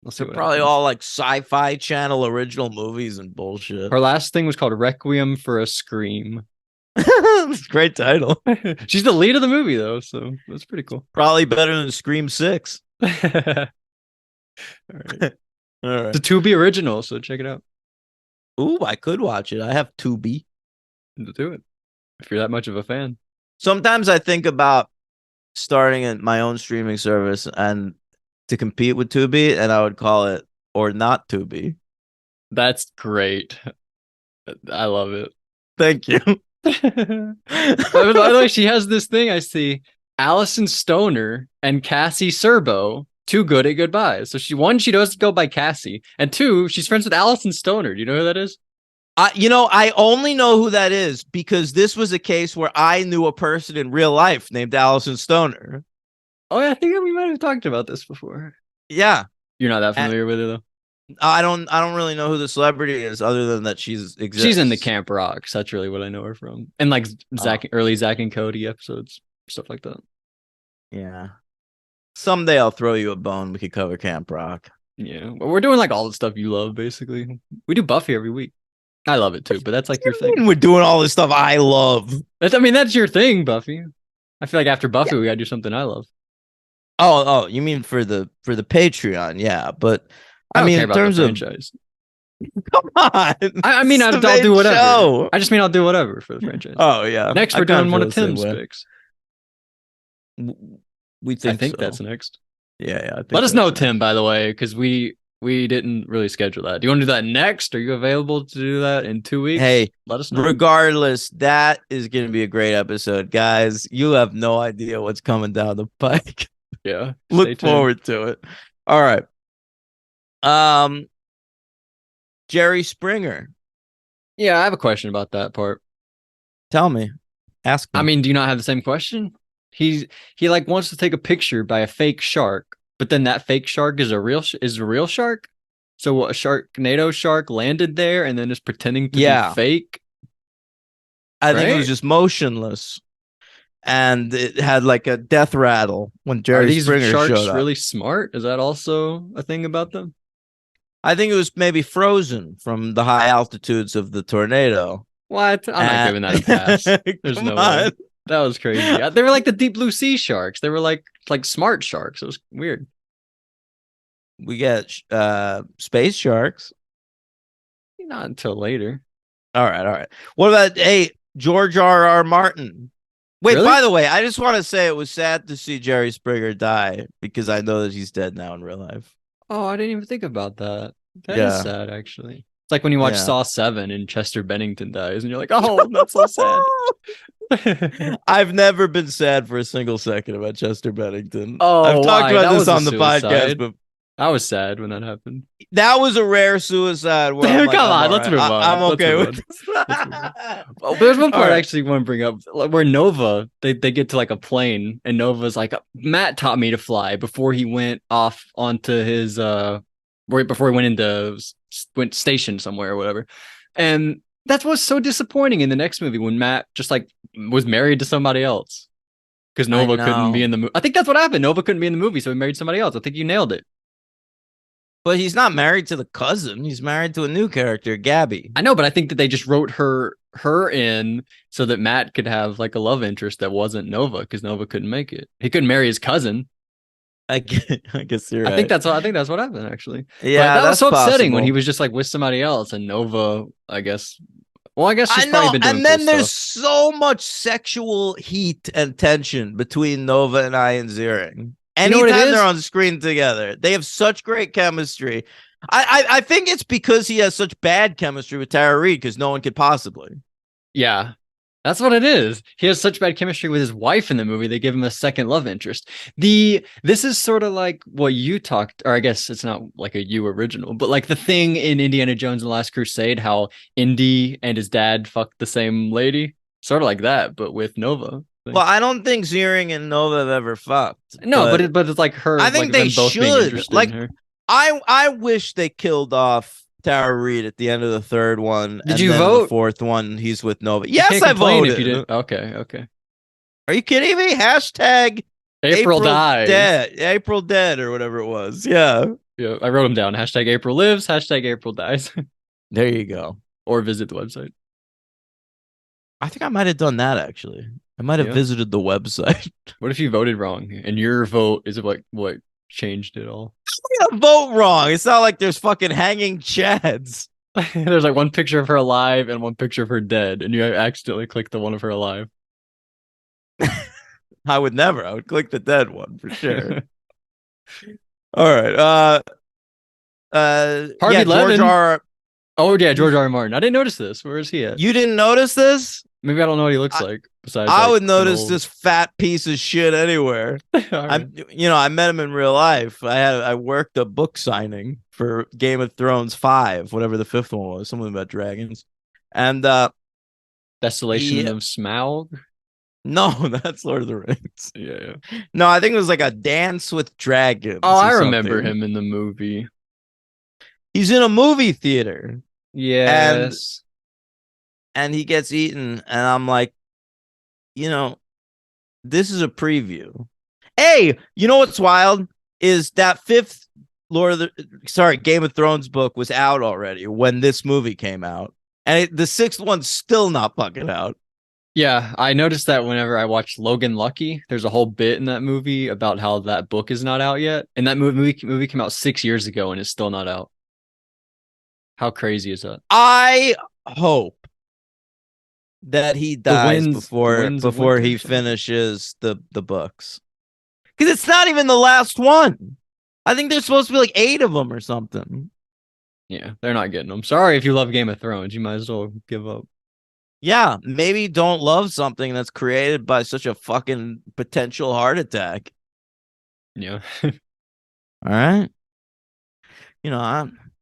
they're probably all like Sci-Fi Channel original movies and bullshit. Her last thing was called Requiem for a Scream. It's a great title. She's the lead of the movie, though, so that's pretty cool. Probably better than Scream 6. All right. All right. It's a Tubi original, so check it out. Ooh, I could watch it. I have Tubi. Do it if you're that much of a fan. Sometimes I think about starting my own streaming service and to compete with Tubi, and I would call it Or Not Tubi. That's great. I love it. Thank you. By the way, she has this thing I see. Allison Stoner and Cassie Serbo, 2 good at goodbyes. So she doesn't go by Cassie, and 2, she's friends with Allison Stoner. Do you know who that is? I only know who that is because this was a case where I knew a person in real life named Allison Stoner. Oh, yeah, I think we might have talked about this before. Yeah. You're not that familiar with her, though? I don't really know who the celebrity is other than that she's in the Camp Rocks. That's really what I know her from. And like early Zack and Cody episodes, stuff like that. Yeah. Someday I'll throw you a bone. We could cover Camp Rock. Yeah. Well, we're doing like all the stuff you love, basically. We do Buffy every week. I love it too, but that's like your thing. We're doing all this stuff I love. That's your thing, Buffy. I feel like after Buffy, we gotta do something I love. Oh, you mean for the Patreon? Yeah, but I mean in terms of franchise. Come on. I mean, I'll do whatever. Show. I just mean I'll do whatever for the franchise. Oh yeah. Next, we're doing one of Tim's picks. I think that's next. Yeah. Let us know, Tim. By the way, because we didn't really schedule that. Do you want to do that next? Are you available to do that in 2 weeks? Hey, let us know. Regardless, that is going to be a great episode, guys. You have no idea what's coming down the pike. Yeah, look forward to it. All right. Jerry Springer. Yeah, I have a question about that part. Tell me. Ask me. I mean, do you not have the same question? He like wants to take a picture by a fake shark, but then that fake shark is a real shark. So a Sharknado shark landed there and then is pretending to be fake. I think it was Right? just motionless, and it had like a death rattle when Are Jerry these Springer showed sharks up. really smart? Is that also a thing about them? I think it was maybe frozen from the high altitudes of the tornado. What? I'm not giving that a pass. There's Come no on. way. That was crazy. They were like the deep blue sea sharks. They were like smart sharks. It was weird. We get space sharks. Not until later. All right. What about George R.R. Martin? Wait, Really? by the way, I just want to say it was sad to see Jerry Springer die because I know that he's dead now in real life. Oh, I didn't even think about that. That is Yeah. sad, actually. It's like when you watch Yeah. Saw 7 and Chester Bennington dies, and you're like, oh, that's so sad. I've never been sad for a single second about Chester Bennington. Oh, I've talked why? about That this was a on the podcast, suicide. but I was sad when that happened. that was a rare suicide. Where I'm like, Come I'm on, let's all move right. on. I'm Let's okay move with this. Oh, there's one part All I right. actually want to bring up where Nova, they get to like a plane, and Nova's like, Matt taught me to fly before he went off onto his before he went stationed somewhere or whatever. And that's what's so disappointing in the next movie when Matt just like was married to somebody else. Because Nova couldn't be in the movie. I think that's what happened. Nova couldn't be in the movie, so he married somebody else. I think you nailed it. But he's not married to the cousin. He's married to a new character, Gabby. I know, but I think that they just wrote her in so that Matt could have like a love interest that wasn't Nova, because Nova couldn't make it. He couldn't marry his cousin. I guess you're right. I think that's what happened actually. Yeah, But that was that's so upsetting possible. when he was just like with somebody else, and Nova, I guess. Well, I guess she's I probably know, been doing and then cool there's stuff. so much sexual heat and tension between Nova and Ian Ziering. You know what it Anytime they're is? on screen together, they have such great chemistry. I think it's because he has such bad chemistry with Tara Reid because no one could possibly. Yeah. That's what it is. He has such bad chemistry with his wife in the movie. They give him a second love interest. This is sort of like what you talked, or I guess it's not like a you original, but like the thing in Indiana Jones and the Last Crusade, how Indy and his dad fucked the same lady. Sort of like that, but with Nova. Well, I don't think Ziering and Nova have ever fucked. No, but it's like her. I think like they them both being should. interested Like, in her. I wish they killed off Tara Reid at the end of the third one. Did and you then vote? The fourth one, he's with Nova. You Yes, can't I complain voted. if you did. Okay. Are you kidding me? Hashtag April dies. Dead. April dead or whatever it was. Yeah. Yeah, I wrote them down. Hashtag April lives. Hashtag April dies. There you go. Or visit the website. I think I might have done that actually. I might have visited the website. What if you voted wrong and your vote is what changed it all? I'm gonna vote wrong. It's not like there's fucking hanging chads. There's like one picture of her alive and one picture of her dead, and you accidentally clicked the one of her alive. I would never. I would click the dead one for sure. All right. Harvey yeah, Levin. George R. Oh yeah, George R. R. Martin. I didn't notice this. Where is he at? You didn't notice this? Maybe I don't know what he looks like. Besides, I like, would an notice old- this fat piece of shit anywhere. All right. I met him in real life. I worked a book signing for Game of Thrones 5, whatever the fifth one was, something about dragons. And Desolation of Smaug. no, that's Lord of the Rings. Yeah. No, I think it was like a Dance with Dragons. Oh, or I remember something. him in the movie. He's in a movie theater. Yes. And he gets eaten, and I'm like, this is a preview. Hey, you know what's wild is that fifth Game of Thrones book was out already when this movie came out, and the sixth one's still not fucking out. Yeah, I noticed that whenever I watched Logan Lucky, there's a whole bit in that movie about how that book is not out yet, and that movie came out 6 years ago and it's still not out. How crazy is that? I hope that he dies before he finishes the books, because it's not even the last one. I think there's supposed to be like 8 of them or something. Yeah, they're not getting them. Sorry if you love Game of Thrones, you might as well give up. Yeah, maybe don't love something that's created by such a fucking potential heart attack. Yeah. All right.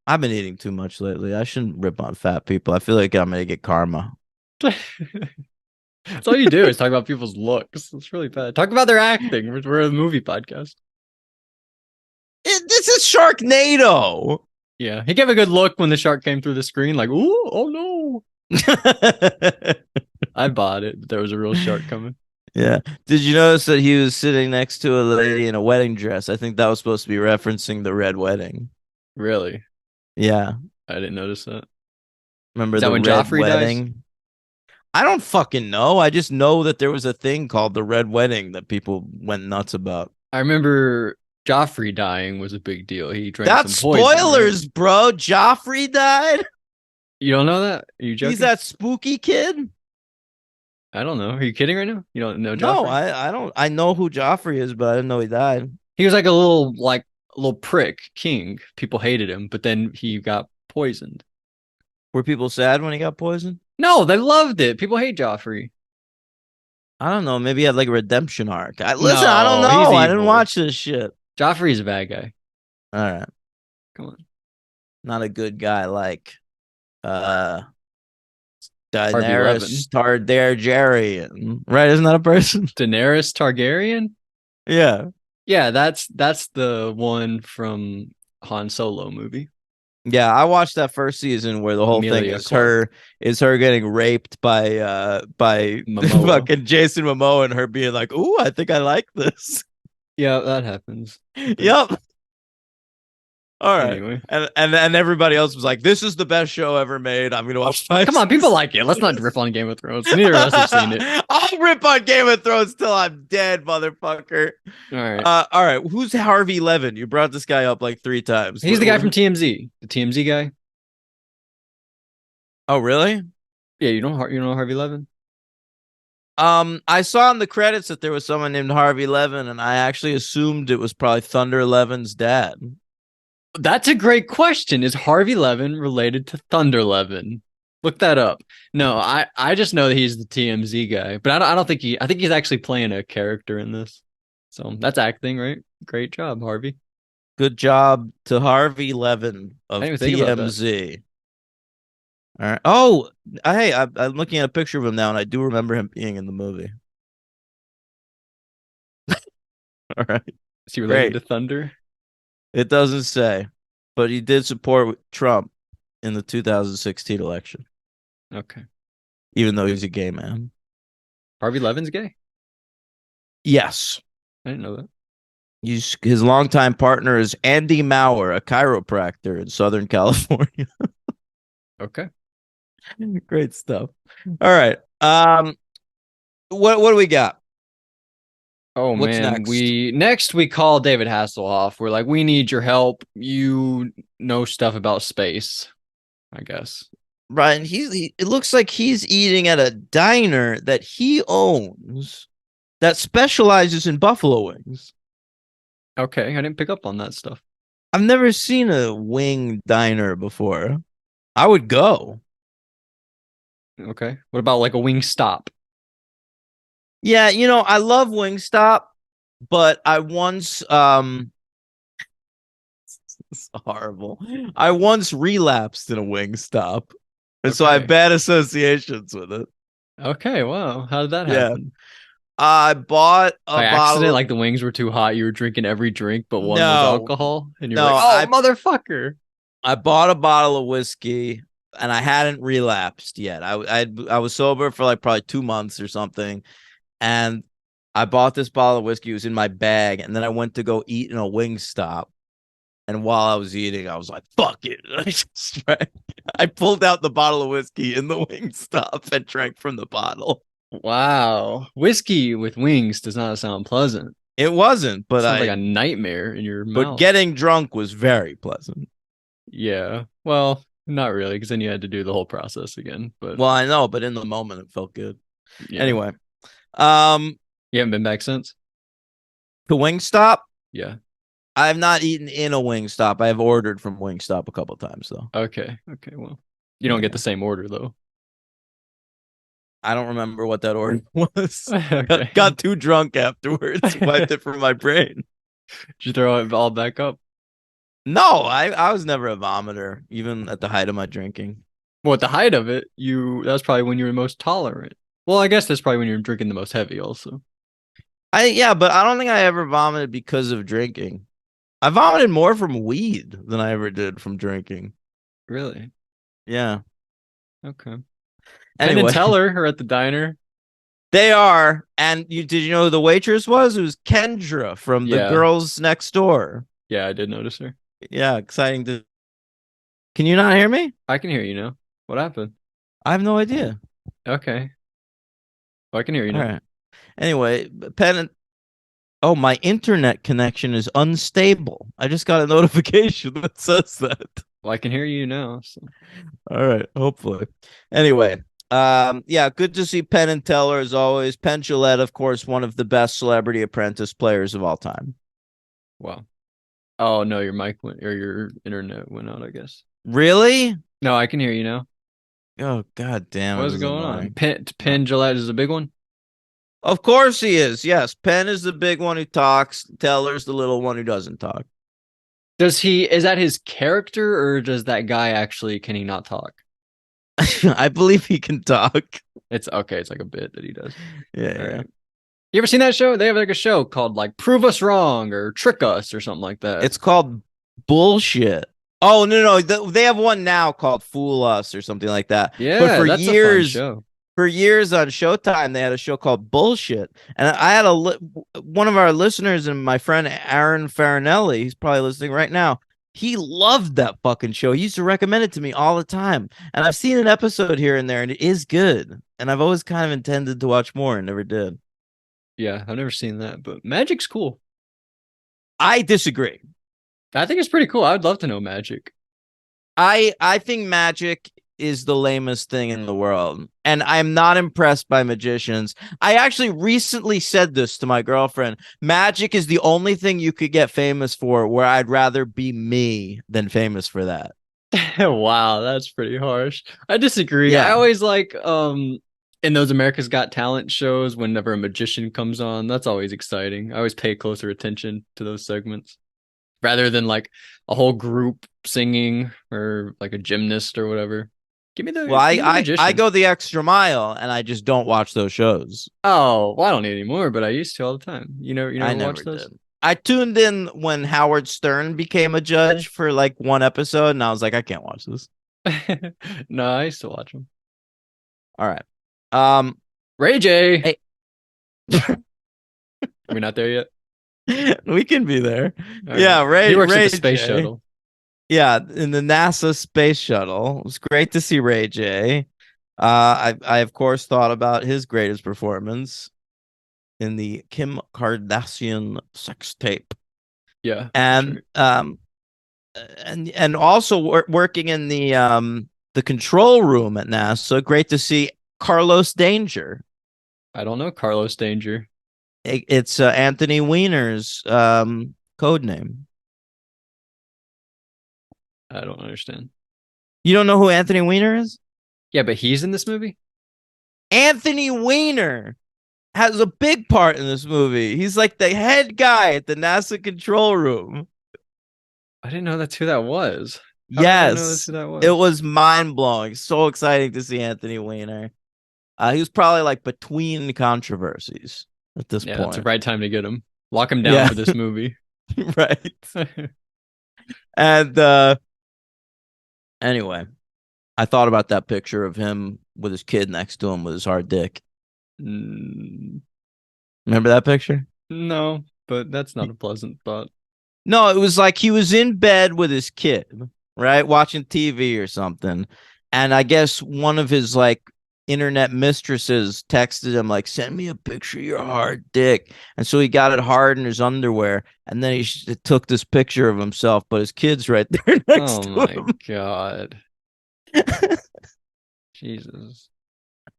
I've been eating too much lately. I shouldn't rip on fat people. I feel like I'm gonna get karma. That's all you do is talk about people's looks. It's really bad. Talk about their acting. We're a movie podcast. This is Sharknado. Yeah, he gave a good look when the shark came through the screen. Like, ooh, oh no! I bought it. But there was a real shark coming. Yeah. Did you notice that he was sitting next to a lady in a wedding dress? I think that was supposed to be referencing the Red Wedding. Really? Yeah. I didn't notice that. Remember Is that the when Red Joffrey dies? Wedding? I don't fucking know. I just know that there was a thing called the Red Wedding that people went nuts about. I remember Joffrey dying was a big deal. He drank That's some poison. spoilers, Right? bro. Joffrey died. You don't know that? Are you joking? He's that spooky kid. I don't know. Are you kidding right now? You don't know Joffrey? No, I don't. I know who Joffrey is, but I didn't know he died. He was like a little prick king. People hated him, but then he got poisoned. Were people sad when he got poisoned? No, they loved it. People hate Joffrey. I don't know. Maybe he had like a redemption arc. Listen, No, I don't he's know. I didn't evil. watch this shit. Joffrey's a bad guy. All right. Come on. Not a good guy like uh Harvey Daenerys Targaryen. Right? Isn't that a person? Daenerys Targaryen? Yeah. Yeah, that's the one from Han Solo movie. Yeah, I watched that first season where the whole thing Emilia Clarke. is her getting raped by Momoa. fucking Jason Momoa and her being like, "Ooh, I think I like this." Yeah, that happens. Yep. All right. Anyway. And everybody else was like, "This is the best show ever made. I'm gonna watch 5 Come on, people like it. Let's not rip on Game of Thrones. Neither of us have seen it. I'll rip on Game of Thrones till I'm dead, motherfucker. All right. All right. Who's Harvey Levin? You brought this guy up like 3 times. He's the guy from TMZ. The TMZ guy. Oh, really? Yeah, you know Harvey Levin? I saw in the credits that there was someone named Harvey Levin, and I actually assumed it was probably Thunder Levin's dad. That's a great question. Is Harvey Levin related to Thunder Levin? Look that up. No, I just know that he's the TMZ guy, but I don't think I think he's actually playing a character in this. So that's acting, right? Great job, Harvey. Good job to Harvey Levin of I didn't even think about that. TMZ. All right. Oh, hey, I'm looking at a picture of him now, and I do remember him being in the movie. All right. Is he related Great. to Thunder? It doesn't say, but he did support Trump in the 2016 election, Okay. even though he's a gay man. Harvey Levin's gay? Yes. I didn't know that. His longtime partner is Andy Maurer, a chiropractor in Southern California. Okay. Great stuff. All right. What do we got? Oh What's man, next? next we call David Hasselhoff. We're like, we need your help. You know stuff about space, I guess. Brian, it looks like he's eating at a diner that he owns that specializes in buffalo wings. Okay, I didn't pick up on that stuff. I've never seen a wing diner before. I would go. Okay. What about like a wing stop? Yeah, I love Wingstop, but I once it's horrible. I once relapsed in a Wingstop. And so I have Okay. bad associations with it. Okay, wow. How did that Yeah. happen? I bought a By bottle. accident, like the wings were too hot. You were drinking every drink, but one was No. alcohol, and you're No, like, "Oh, motherfucker!" I bought a bottle of whiskey and I hadn't relapsed yet. I was sober for like probably 2 months or something. And I bought this bottle of whiskey. It was in my bag. And then I went to go eat in a Wingstop. And while I was eating, I was like, fuck it. I pulled out the bottle of whiskey in the Wingstop and drank from the bottle. Wow, whiskey with wings does not sound pleasant. It wasn't, but Sounds like a nightmare in your but mouth. getting drunk was very pleasant. Yeah, well, not really, because then you had to do the whole process again. But Well, I know, but in the moment it felt good. yeah. Anyway, you haven't been back since. to Wingstop, Yeah. I have not eaten in a Wingstop. I have ordered from Wingstop a couple times though. Okay. Well, you don't get the same order though. I don't remember what that order was. Okay. Got too drunk afterwards. Wiped it from my brain. Did you throw it all back up? No, I was never a vomiter, even at the height of my drinking. Well, at the height of it, that was probably when you were most tolerant. Well, I guess that's probably when you're drinking the most heavy also. Yeah, but I don't think I ever vomited because of drinking. I vomited more from weed than I ever did from drinking. Really? Yeah. Okay. Penn and Anyway, Teller are at the diner. they are. And did you know who the waitress was? It was Kendra from The Yeah. Girls Next Door. Yeah, I did notice her. Yeah, exciting to. Can you not hear me? I can hear you now. What happened? I have no idea. Okay. Well, I can hear you All now. right. Anyway, Penn and oh, my internet connection is unstable. I just got a notification that says that. Well, I can hear you now. So. All right, hopefully. Anyway, yeah, good to see Penn and Teller as always. Penn Jillette, of course, one of the best Celebrity Apprentice players of all time. Wow. Oh no, your mic went or your internet went out, I guess. Really? No, I can hear you now. Oh, god damn, it What's was going on? annoying. Penn Gillette is a big one. Of course he is. Yes, Penn is the big one who talks. Teller's the little one who doesn't talk. Is that his character or does that guy actually can he not talk? I believe he can talk. It's okay, it's like a bit that he does. Yeah, All yeah. right. You ever seen that show? They have like a show called like Prove Us Wrong or Trick Us or something like that. It's called bullshit. Oh no, they have one now called Fool Us or something like that. But Yeah, for that's a fun years, show. for years on Showtime, they had a show called Bullshit, and I had one of our listeners and my friend Aaron Farinelli. He's probably listening right now. He loved that fucking show. He used to recommend it to me all the time, and I've seen an episode here and there, and it is good. And I've always kind of intended to watch more and never did. Yeah, I've never seen that, but Magic's cool. I disagree. I think it's pretty cool. I would love to know Magic. I think magic is the lamest thing in the world, and I'm not impressed by magicians. I actually recently said this to my girlfriend. Magic is the only thing you could get famous for, where I'd rather be me than famous for that. Wow, that's pretty harsh. I disagree. I Yeah. always like in those America's Got Talent shows whenever a magician comes on, that's always exciting. I always pay closer attention to those segments rather than like a whole group singing or like a gymnast or whatever. Give me the Well, give me the I magician. go the extra mile, and I just don't watch those shows. Oh, well, I don't need any more, but I used to all the time. You I never never watch those? did. I tuned in when Howard Stern became a judge for like one episode, and I was like, I can't watch this. No, I used to watch them. All right. Ray J. Hey. Are we not there yet? We can be there. All Yeah, right. He works Ray at the space J. shuttle. Yeah, in the NASA space shuttle. It was great to see Ray J. I of course thought about his greatest performance in the Kim Kardashian sex tape, Yeah, and sure. and also working in the control room at NASA. Great to see Carlos Danger. I don't know Carlos Danger. It's Anthony Weiner's code name. I don't understand. You don't know who Anthony Weiner is? Yeah, but he's in this movie? Anthony Weiner has a big part in this movie. He's like the head guy at the NASA control room. I didn't know that's who that was. How did I not know that's Yes, who that was? it was mind blowing. So exciting to see Anthony Weiner. He was probably like between controversies at this Yeah, it's the point. right time to get him. Lock him down Yeah. for this movie. Right. And anyway, I thought about that picture of him with his kid next to him with his hard dick. Mm, Remember that picture? no, but that's not a pleasant thought. No, it was like he was in bed with his kid, right? Watching TV or something. And I guess one of his like internet mistresses texted him like, send me a picture of your hard dick. And so he got it hard in his underwear. And then he took this picture of himself, but his kid's right there next Oh to my him. God. Jesus.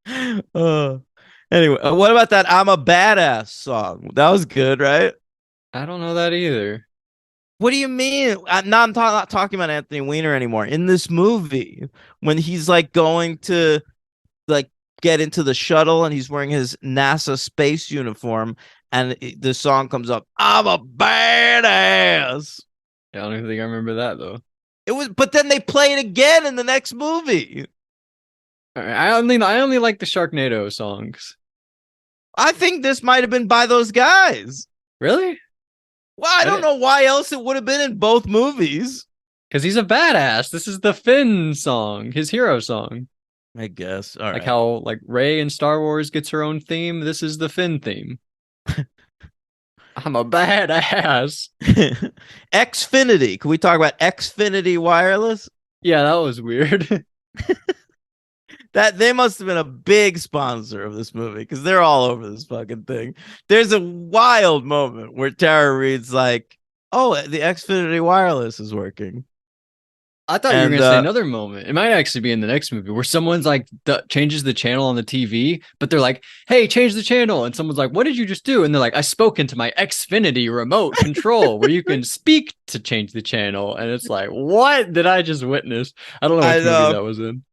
Anyway, what about that I'm a Badass song? That was good, right? I don't know that either. What do you mean? I'm not talking about Anthony Weiner anymore. In this movie, when he's like going to like get into the shuttle and he's wearing his NASA space uniform, and the song comes up, "I'm a badass." I don't even think I remember that though. It was, but then they play it again in the next movie. All right, I only like the Sharknado songs. I think this might have been by those guys. Really? Well, I don't know why else it would have been in both movies. Because he's a badass. This is the Finn song, his hero song. I guess. All Like right. how like Rey in Star Wars gets her own theme. This is the Finn theme. I'm a badass. Xfinity. Can we talk about Xfinity Wireless? Yeah, that was weird. That they must have been a big sponsor of this movie because they're all over this fucking thing. There's a wild moment where Tara Reid's like, "Oh, the Xfinity Wireless is working." I thought you were gonna say another moment. It might actually be in the next movie where someone's like changes the channel on the TV, but they're like, "Hey, change the channel," and someone's like, "What did you just do?" And they're like, "I spoke into my Xfinity remote control where you can speak to change the channel." And it's like, what did I just witness? I don't know which movie that was in.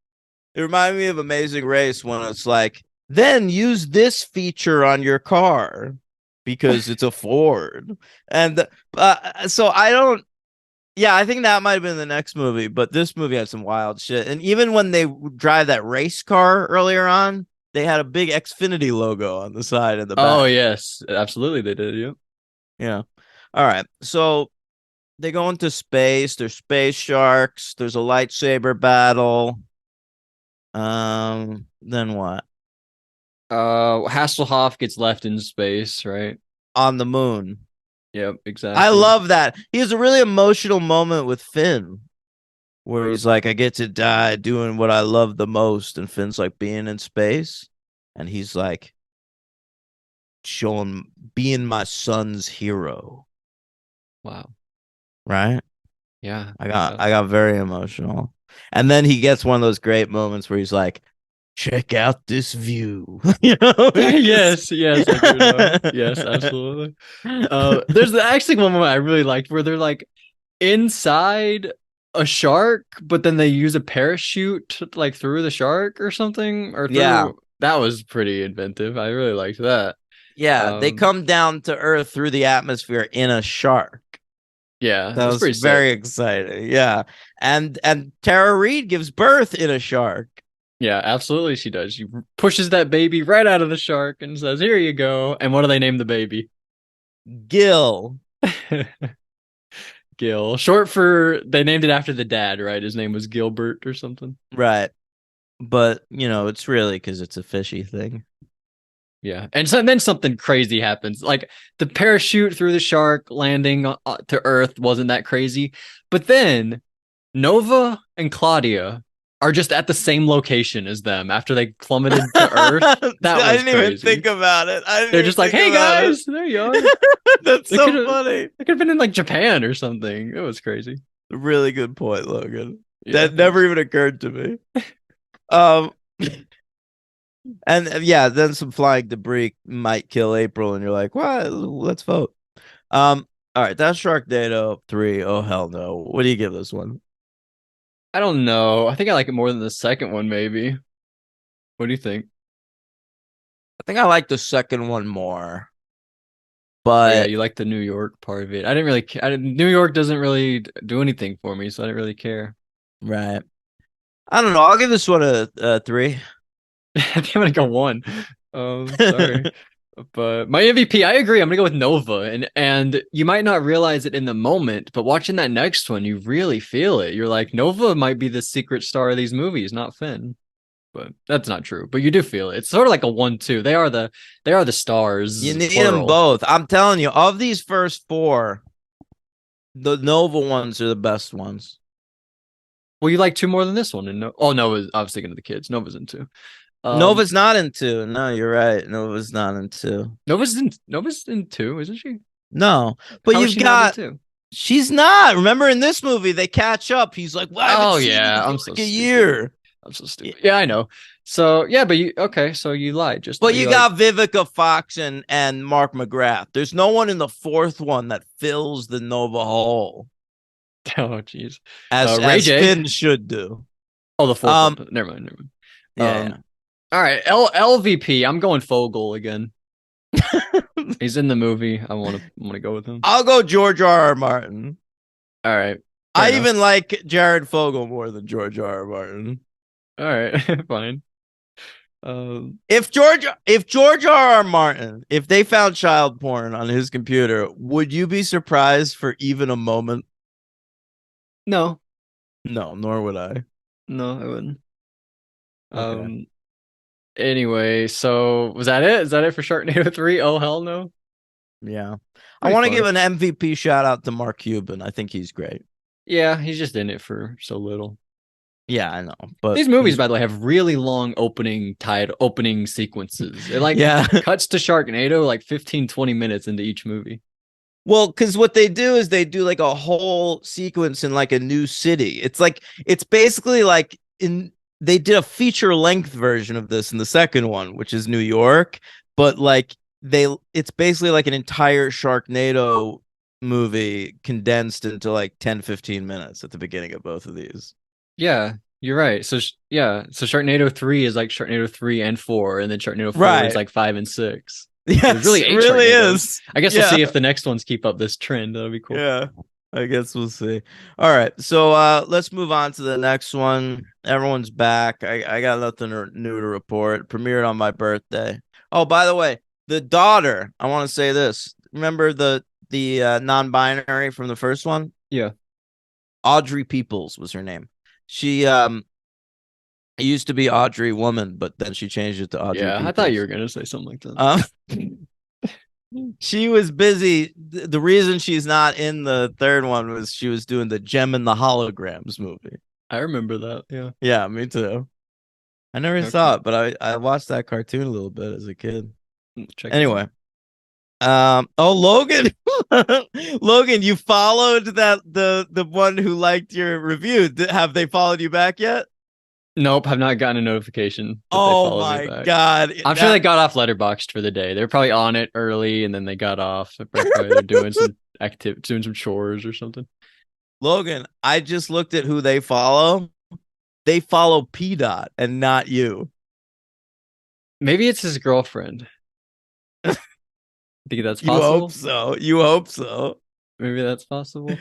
It reminded me of Amazing Race when it's like, then use this feature on your car because it's a Ford. And so I don't, yeah, I think that might have been the next movie, but this movie had some wild shit. And even when they drive that race car earlier on, they had a big Xfinity logo on the side and the back. Oh, yes, absolutely. They did. Yep. Yeah. All right. So they go into space. There's space sharks. There's a lightsaber battle. Then what? Hasselhoff gets left in space, right? On the moon. Yep, exactly. I love that. He has a really emotional moment with Finn where he's like, I get to die doing what I love the most. And Finn's like being in space. And he's like being my son's hero. Wow. Right? Yeah. I got very emotional. And then he gets one of those great moments where he's like, check out this view. You know? Yes, I do know. Yes, absolutely. There's actually one moment I really liked where they're like inside a shark, but then they use a parachute like through the shark or something, or through. Yeah. That was pretty inventive. I really liked that. Yeah, they come down to Earth through the atmosphere in a shark. Yeah, That was pretty very sick. exciting. Yeah. And Tara Reid gives birth in a shark. Yeah, absolutely she does. She pushes that baby right out of the shark and says, "Here you go." And what do they name the baby? Gil. Gil. Short for they named it after the dad, right? His name was Gilbert or something. Right. But, you know, it's really because it's a fishy thing. Yeah. And so then something crazy happens. Like the parachute through the shark landing to Earth wasn't that crazy. But then Nova and Claudia are just at the same location as them after they plummeted to Earth. That was I didn't crazy. even think about it. They're just like, hey guys, there you are. That's so funny. They could have been in like Japan or something. It was crazy. Really good point, Logan. Yeah, that never even occurred to me. And yeah, then some flying debris might kill April, and you're like, "What? Let's vote." All right, that's Sharknado 3. Oh hell no! What do you give this one? I don't know. I think I like it more than the second one, maybe. What do you think? I think I like the second one more, Oh, yeah, but you like the New York part of it. I didn't really. New York doesn't really do anything for me, so I didn't really care. right. I don't know. I'll give this one a 3. I think I'm gonna go 1. Sorry. But my MVP, I agree. I'm gonna go with Nova, and you might not realize it in the moment, but watching that next one, you really feel it. You're like, Nova might be the secret star of these movies, not Finn. But that's not true. But you do feel it. It's sort of like a 1-2. They are the stars. You need plural. them both. I'm telling you, of these first 4, the Nova ones are the best ones. Well, you like 2 more than this one, and Nova's obviously into the kids. Nova's in 2. Nova's not in 2. No, you're right. Nova's not in 2. Nova's in 2, isn't she? No, but How is you've she not got. in 2? She's not. Remember in this movie, they catch up. He's like, "Well, I haven't seen you for I'm like so a stupid. year." I'm so stupid. Yeah, I know. So yeah, but so you lied. But you got Vivica Fox and Mark McGrath. There's no one in the 4th one that fills the Nova hole. Oh jeez. As Ray J. Finn should do. Oh, the 4th one. Never mind. Yeah. All right, LVP. I'm going Fogel again. He's in the movie. I want to go with him. I'll go George R.R. Martin. All right. I even like Jared Fogle more than George R.R. Martin. All right, fine. If George R. R. Martin, if they found child porn on his computer, would you be surprised for even a moment? No, No, nor would I. no, I wouldn't. Okay. Anyway, so was that it? Is that it for Sharknado 3? Oh hell no. Yeah. I Pretty want to fun. give an MVP shout out to Mark Cuban. I think he's great. Yeah, he's just in it for so little. Yeah, I know. But These movies, he's by the way, have really long opening sequences. It like yeah. cuts to Sharknado like 15, 20 minutes into each movie. Well, because what they do is they do like a whole sequence in like a new city. It's basically like they did a feature length version of this in the second one, which is New York, but like it's basically like an entire Sharknado movie condensed into like 10, 15 minutes at the beginning of both of these. Yeah, you're right. So yeah, so Sharknado 3 is like Sharknado 3 and 4, and then Sharknado 4 is Right. like 5 and 6. Yes, There's really it 8 really Sharknados. is. I guess we'll Yeah. see if the next ones keep up this trend. That'll be cool. Yeah. I guess we'll see. All right. So let's move on to the next one. Everyone's back. I got nothing new to report. Premiered on my birthday. Oh, by the way, the daughter, I want to say this. Remember the non-binary from the first one? Yeah. Audrey Peoples was her name. She it used to be Audrey Woman, but then she changed it to Audrey Yeah, Peoples. I thought you were gonna say something like that. She was busy. The reason she's not in the third one was she was doing the Gem and the Holograms movie. I remember that. Yeah. Yeah, me too. I never Okay. saw it, but I watched that cartoon a little bit as a kid. Check it Anyway, out. Logan, Logan, you followed the one who liked your review. Have they followed you back yet? Nope, have not gotten a notification that they Oh followed me my back. god! I'm sure they got off Letterboxd for the day. They're probably on it early and then they got off. Probably they're doing some doing some chores or something. Logan, I just looked at who they follow. They follow P Dot and not you. Maybe it's his girlfriend. Think that's You possible? hope so. You hope so. Maybe that's possible.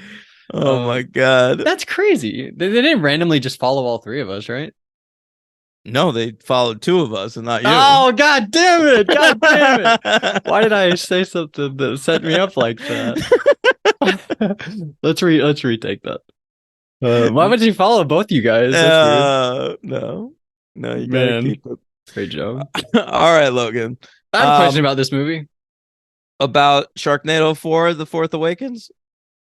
Oh my god! That's crazy. They didn't randomly just follow all three of us, right? No, they followed two of us and not you. Oh god damn it! God damn it! Why did I say something that set me up like that? let's retake that. Why would you follow both you guys? That's No, you Man. gotta keep it. Great job. All right, Logan. I have a question about this movie. About Sharknado 4, The Fourth Awakens?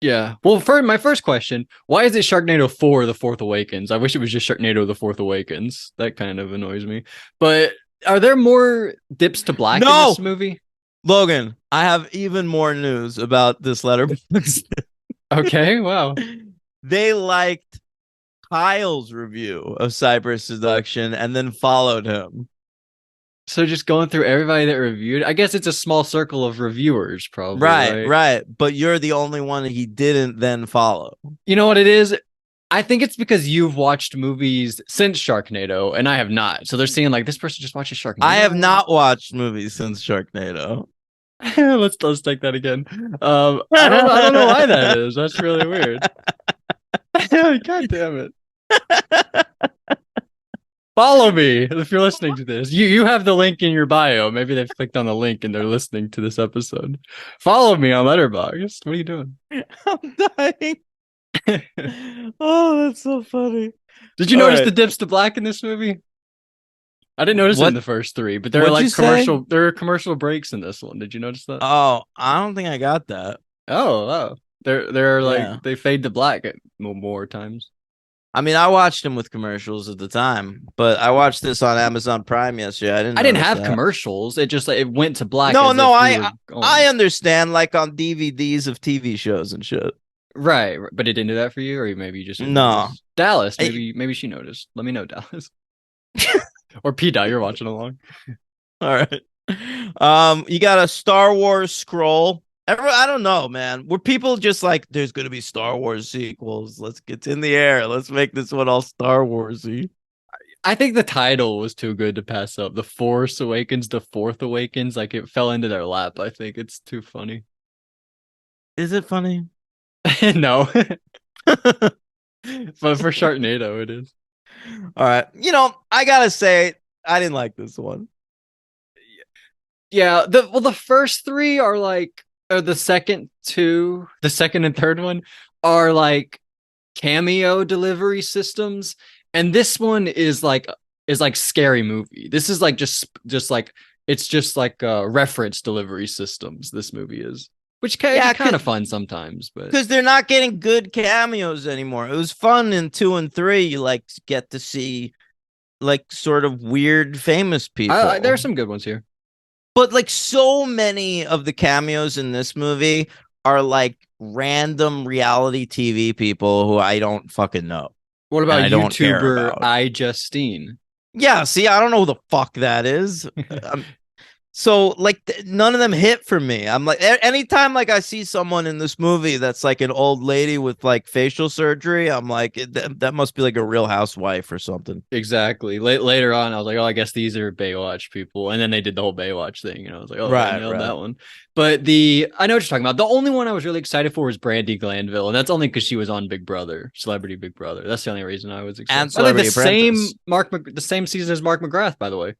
Yeah. Well, for my first question, why is it Sharknado 4 The Fourth Awakens? I wish it was just Sharknado The Fourth Awakens. That kind of annoys me. But are there more dips to black in this movie? Logan, I have even more news about this letterbox. Okay, wow. They liked Kyle's review of Cyber Seduction and then followed him. So just going through everybody that reviewed, I guess it's a small circle of reviewers, probably. Right. But you're the only one he didn't then follow. You know what it is? I think it's because you've watched movies since Sharknado, and I have not. So they're seeing like this person just watches Sharknado. I have not watched movies since Sharknado. let's take that again. I don't know why that is. That's really weird. God damn it. Follow me if you're listening to this. You have the link in your bio. Maybe they've clicked on the link and they're listening to this episode. Follow me on Letterboxd. What are you doing? I'm dying. Oh, that's so funny. Did you notice the dips to black in this movie? I didn't notice it in the first three, but there are like there are commercial breaks in this one. Did you notice that? Oh, I don't think I got that. Oh. They're like they fade to black more times. I mean, I watched them with commercials at the time, but I watched this on Amazon Prime yesterday. I didn't have commercials. It just it went to black. No, I understand, like on DVDs of TV shows and shit. Right, but it didn't do that for you, or maybe you just no. Dallas, maybe she noticed. Let me know, Dallas. Or P-Dot, you're watching along. All right. You got a Star Wars scroll. I don't know, man. Were people just like, there's going to be Star Wars sequels? Let's get in the air. Let's make this one all Star Warsy. I think the title was too good to pass up. The Force Awakens, The Fourth Awakens. Like it fell into their lap. I think it's too funny. Is it funny? No. But for Sharknado, it is. All right. You know, I got to say, I didn't like this one. Yeah, the first three are like, or the second and third one are like cameo delivery systems, and this one is like Scary Movie. This is like just like it's just like reference delivery systems. This movie is, which Yeah, kind of fun sometimes, but because they're not getting good cameos anymore. It was fun in 2 and 3. You like get to see like sort of weird famous people. there are some good ones here. But like so many of the cameos in this movie are like random reality TV people who I don't fucking know. What And about I don't care YouTuber about. iJustine? Yeah, see, I don't know who the fuck that is. So like none of them hit for me. I'm like anytime like I see someone in this movie that's like an old lady with like facial surgery, I'm like that must be like a Real Housewife or something. Exactly. Later on, I was like, oh, I guess these are Baywatch people, and then they did the whole Baywatch thing, and I was like, oh, I nailed that one. But I know what you're talking about. The only one I was really excited for was Brandy Glanville, and that's only because she was on Big Brother, Celebrity Big Brother. That's the only reason I was excited. And Celebrity Apprentice. The same season as Mark McGrath, by the way.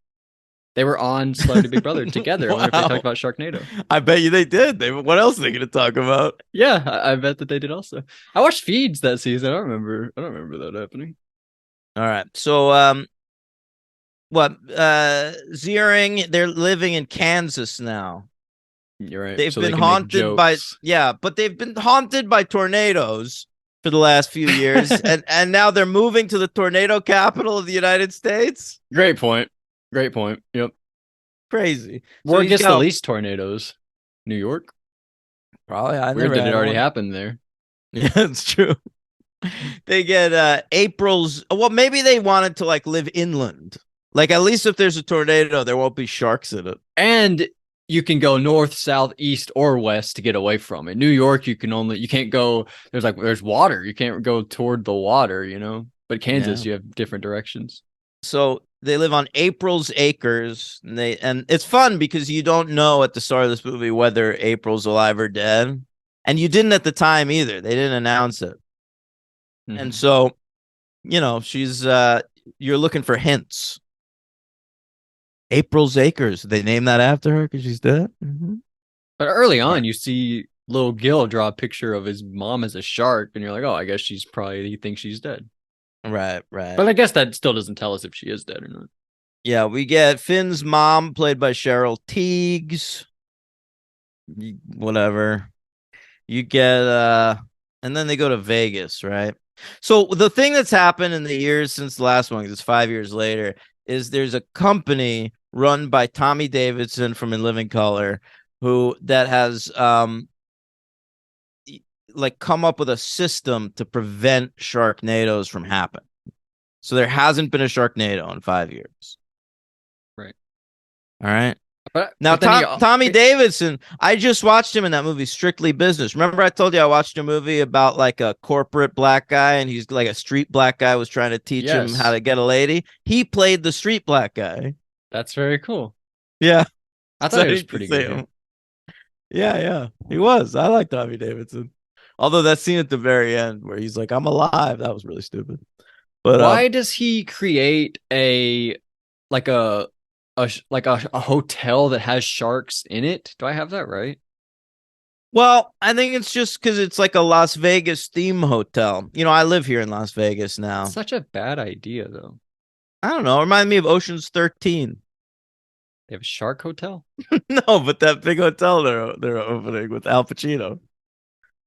They were on Celebrity Big Brother together. Wow. I wonder if they talked about Sharknado. I bet you they did. What else are they going to talk about? Yeah, I bet that they did also. I watched feeds that season. I don't remember that happening. All right. So Ziering, they're living in Kansas now. You're right. They've So been they can make haunted by jokes. but they've been haunted by tornadoes for the last few years and now they're moving to the tornado capital of the United States. Great point. Yep. Crazy. Where he's gets got the least tornadoes? New York? probably I Weird never that it had already one. happened there. Yeah, it's true. They get April's. Well, maybe they wanted to like live inland. Like at least if there's a tornado, there won't be sharks in it. And you can go north, south, east, or west to get away from it. New York, you can't go. There's water. You can't go toward the water, you know. But Kansas, Yeah. you have different directions. So they live on April's acres, and it's fun because you don't know at the start of this movie whether April's alive or dead, and you didn't at the time either. They didn't announce it, and so you know she's you're looking for hints. April's Acres. They named that after her because she's dead. Mm-hmm. But early on, you see little Gil draw a picture of his mom as a shark, and you're like, oh, I guess he thinks she's dead. Right. But I guess that still doesn't tell us if she is dead or not. Yeah, we get Finn's mom, played by Cheryl Tiegs. Whatever. You get and then they go to Vegas, right? So the thing that's happened in the years since the last one, because it's 5 years later, is there's a company run by Tommy Davidson from In Living Color that has like come up with a system to prevent Sharknadoes from happening. So there hasn't been a Sharknado in 5 years. Right. All right. But now, but Tommy Davidson, I just watched him in that movie, Strictly Business. Remember I told you I watched a movie about like a corporate black guy and he's like a street black guy was trying to teach him how to get a lady. He played the street black guy. That's very cool. Yeah. I thought it was pretty good. Yeah. He was. I like Tommy Davidson. Although that scene at the very end where he's like, I'm alive, that was really stupid. But why does he create a hotel that has sharks in it? Do I have that right? Well, I think it's just because it's like a Las Vegas theme hotel. You know, I live here in Las Vegas now. Such a bad idea, though. I don't know. It reminded me of Ocean's 13. They have a shark hotel? No, but that big hotel they're opening with Al Pacino.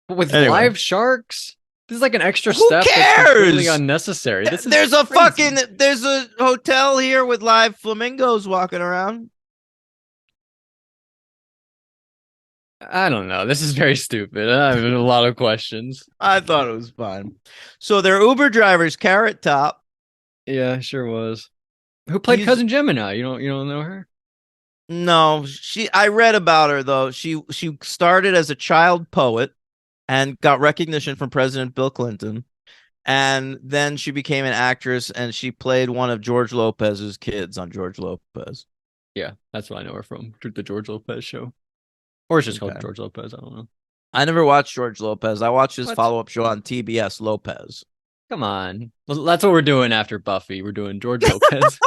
But with live sharks? This is like an extra step cares? That's completely unnecessary. There's a hotel here with live flamingos walking around. I don't know. This is very stupid. I have a lot of questions. I thought it was fine. So their Uber driver's Carrot Top. Yeah, sure was. Who played Cousin Gemini? You don't know her? No, I read about her though. She started as a child poet and got recognition from President Bill Clinton. And then she became an actress and she played one of George Lopez's kids on George Lopez. Yeah, that's what I know her from. The George Lopez show. Or it's just called George Lopez. I don't know. I never watched George Lopez. I watched his follow-up show on TBS, Lopez. Come on. Well, that's what we're doing after Buffy. We're doing George Lopez.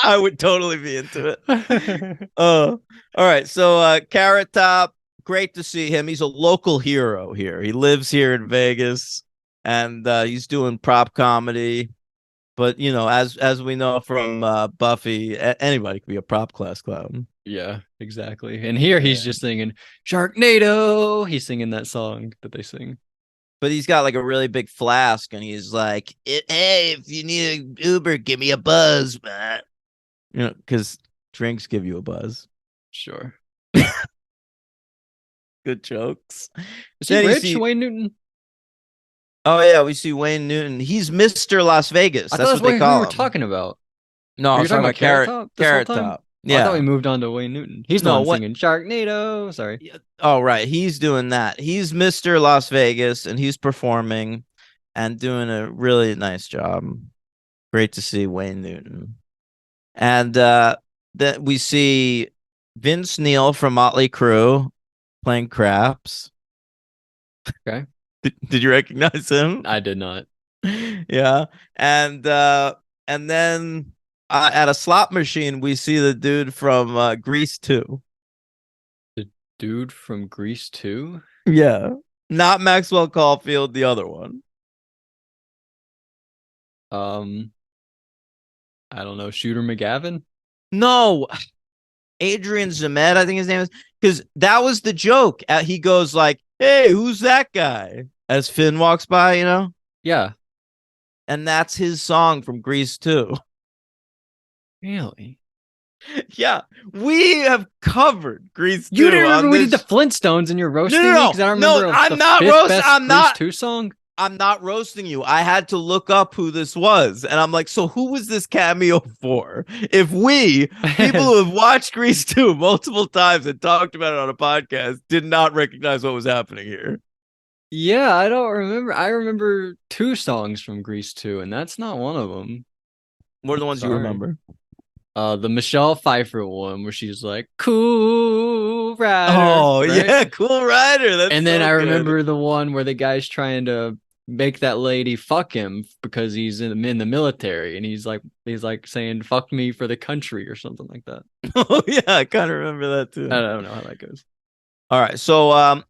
I would totally be into it. All right. So Carrot Top, great to see him. He's a local hero here. He lives here in Vegas, and he's doing prop comedy. But as we know from Buffy, anybody can be a prop class clown. Yeah, exactly. And here he's just singing Sharknado. He's singing that song that they sing. But he's got like a really big flask, and he's like, "Hey, if you need an Uber, give me a buzz, man." Because drinks give you a buzz. Sure. Good jokes. Is he rich, Wayne Newton? Oh yeah, we see Wayne Newton. He's Mr. Las Vegas. I That's thought what they call we him. were talking about. No, I was talking about Carrot Top. Carrot Top. Top. Yeah, I thought we moved on to Wayne Newton. He's the one singing Sharknado. Sorry. Oh right, he's doing that. He's Mr. Las Vegas, and he's performing and doing a really nice job. Great to see Wayne Newton. And then we see Vince Neil from Motley Crue playing craps. Okay. Did you recognize him? I did not. Yeah. And then at a slot machine, we see the dude from Grease 2. The dude from Grease 2? Yeah. Not Maxwell Caulfield, the other one. I don't know, Shooter McGavin? No. Adrian Zemed, I think his name is, because that was the joke. He goes like, "Hey, who's that guy?" As Finn walks by, Yeah. And that's his song from Grease 2. Really? Yeah, we have covered Grease 2. You didn't remember we did the Flintstones and you're roasting me? No, I don't remember I'm not roasting. I'm not. Grease 2 song? I'm not roasting you. I had to look up who this was. And I'm like, so who was this cameo for? If people who have watched Grease 2 multiple times and talked about it on a podcast, did not recognize what was happening here. Yeah, I don't remember. I remember 2 songs from Grease 2, and that's not one of them. What are the ones you remember? The Michelle Pfeiffer one where she's like, "Cool Rider." Oh, right? yeah, Cool Rider. That's and then so I good. remember the one where the guy's trying to make that lady fuck him because he's in the military, and he's like saying "fuck me for the country" or something like that. Oh yeah, I kind of remember that too. I don't know how that goes. All right, so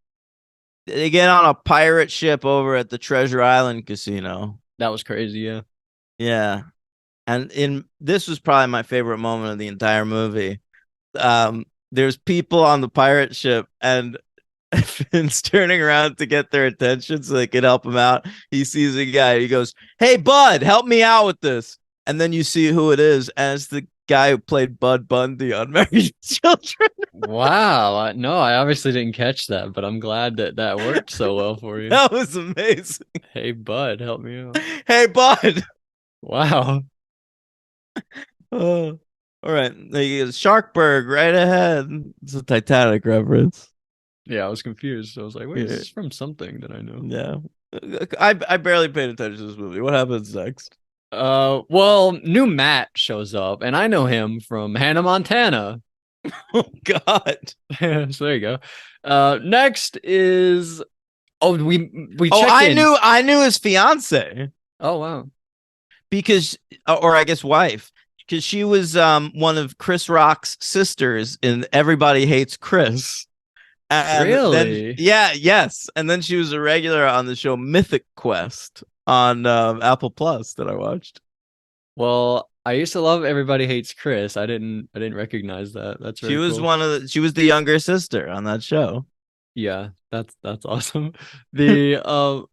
they get on a pirate ship over at the Treasure Island Casino. That was crazy, yeah. Yeah. And this was probably my favorite moment of the entire movie. There's people on the pirate ship, and Finn's turning around to get their attention so they can help him out. He sees a guy. He goes, "Hey, Bud, help me out with this." And then you see who it is, and it's the guy who played Bud Bundy on Married Children. Wow. No, I obviously didn't catch that, but I'm glad that worked so well for you. That was amazing. Hey, Bud, help me out. Hey, Bud. Wow. Oh, all right. Sharkberg right ahead. It's a Titanic reference. Yeah, I was confused. I was like, wait, this is from something that I know. Yeah. I barely paid attention to this movie. What happens next? Well, new Matt shows up, and I know him from Hannah Montana. Oh God. So there you go. Next is we I knew his fiance. Oh wow. Because or I guess wife. Because she was one of Chris Rock's sisters in Everybody Hates Chris. And really? Yes. And then she was a regular on the show Mythic Quest on Apple Plus that I watched. Well, I used to love Everybody Hates Chris. I didn't recognize that. That's really cool. She was the younger sister on that show. Yeah, that's awesome. The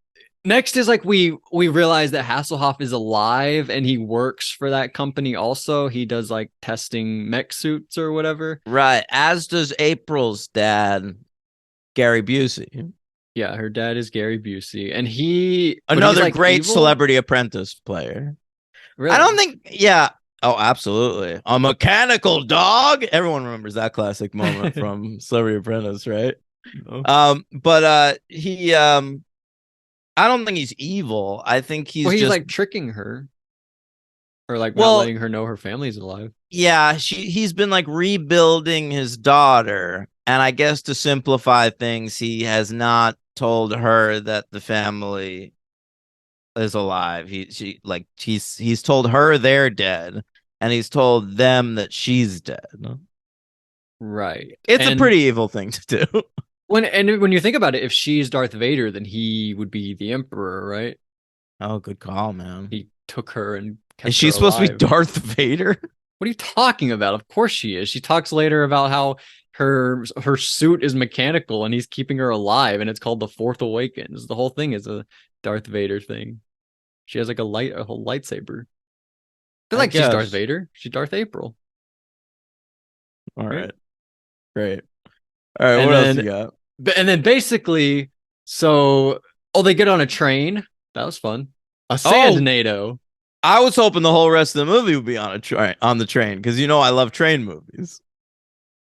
next is like we realize that Hasselhoff is alive and he works for that company also. He does like testing mech suits or whatever. Right. As does April's dad, Gary Busey. Yeah, her dad is Gary Busey. And another like great evil? Celebrity Apprentice player. Really? I don't think Oh, absolutely. A mechanical dog. Everyone remembers that classic moment from Celebrity Apprentice, right? No. But he I don't think he's evil. I think he's he's just like tricking her. Or like not letting her know her family's alive. Yeah, he's been like rebuilding his daughter, and I guess to simplify things, he has not told her that the family is alive. He's told her they're dead, and he's told them that she's dead. Right. It's a And pretty evil thing to do. when you think about it, if she's Darth Vader, then he would be the Emperor, right? Oh, good call, man. He took her and kept Is she her supposed to be alive. Darth Vader? What are you talking about? Of course she is. She talks later about how her suit is mechanical and he's keeping her alive, and it's called the Fourth Awakens. The whole thing is a Darth Vader thing. She has like a whole lightsaber. I feel like she's Darth guess. Vader. She's Darth April. All Right. right. Great. All right. And What else then- you got? And then basically, they get on a train. That was fun. A Sandnado. I was hoping the whole rest of the movie would be on the train because I love train movies.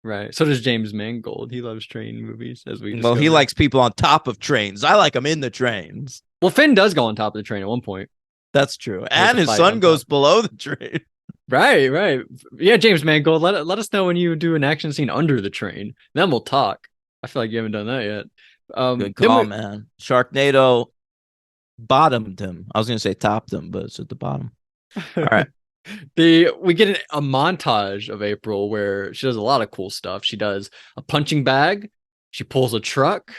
Right. So does James Mangold. He loves train movies, as we Well, he discovered. likes people on top of trains. I like them in the trains. Well, Finn does go on top of the train at one point. That's true. There's And a his fight son on goes top. below the train. Right. Yeah, James Mangold, let us know when you do an action scene under the train. Then we'll talk. I feel like you haven't done that yet. Good then call, man. Sharknado bottomed him. I was going to say topped him, but it's at the bottom. All right. We get a montage of April where she does a lot of cool stuff. She does a punching bag, she pulls a truck,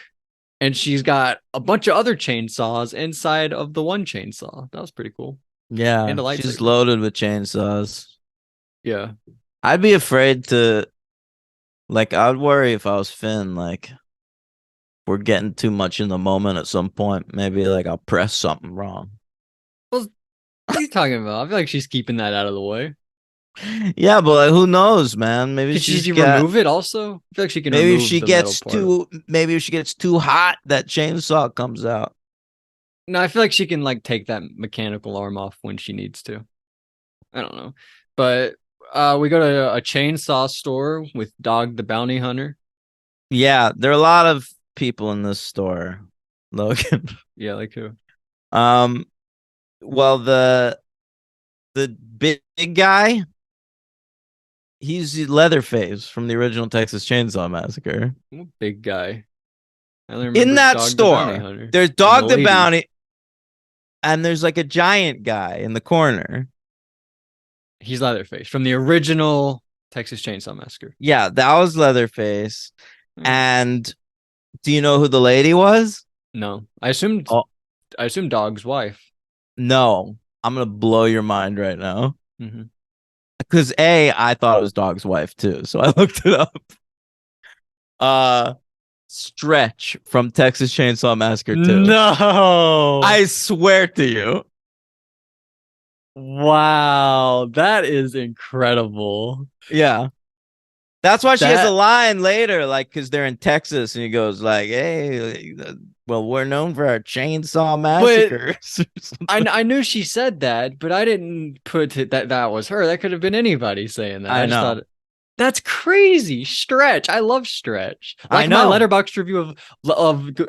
and she's got a bunch of other chainsaws inside of the one chainsaw. That was pretty cool. Yeah. And a She's lightsaber. loaded with chainsaws. Yeah. I'd be afraid to, I'd worry if I was Finn, we're getting too much in the moment at some point. Maybe, I'll press something wrong. What are you talking about? I feel like she's keeping that out of the way. Yeah, but who knows, man? Maybe Could she's she got, remove it also? I feel like she can maybe if remove she the gets metal part. maybe if she gets too hot, that chainsaw comes out. No, I feel like she can take that mechanical arm off when she needs to. I don't know. But we go to a chainsaw store with Dog the Bounty Hunter. Yeah, there are a lot of people in this store, Logan. Yeah, like who? Well, the big guy, he's Leatherface from the original Texas Chainsaw Massacre. Big guy. I only In remember that Dog the Bounty store, Hunter. there's And Dog the lady. Bounty, and there's a giant guy in the corner. He's Leatherface from the original Texas Chainsaw Massacre. Yeah, that was Leatherface. Hmm. And do you know who the lady was? No, I assumed Dog's wife. No, I'm gonna blow your mind right now. Mhm. Because I thought it was Dog's wife too, so I looked it up. Stretch from Texas Chainsaw Massacre 2. No, I swear to you. wow, that is incredible. Yeah. That's why she has That- a line later, because they're in Texas, and he goes hey, well, we're known for our chainsaw massacres. I knew she said that, but I didn't put it that was her. That could have been anybody saying that. I just know. thought that's crazy. Stretch. I love Stretch. I My know. Letterboxd review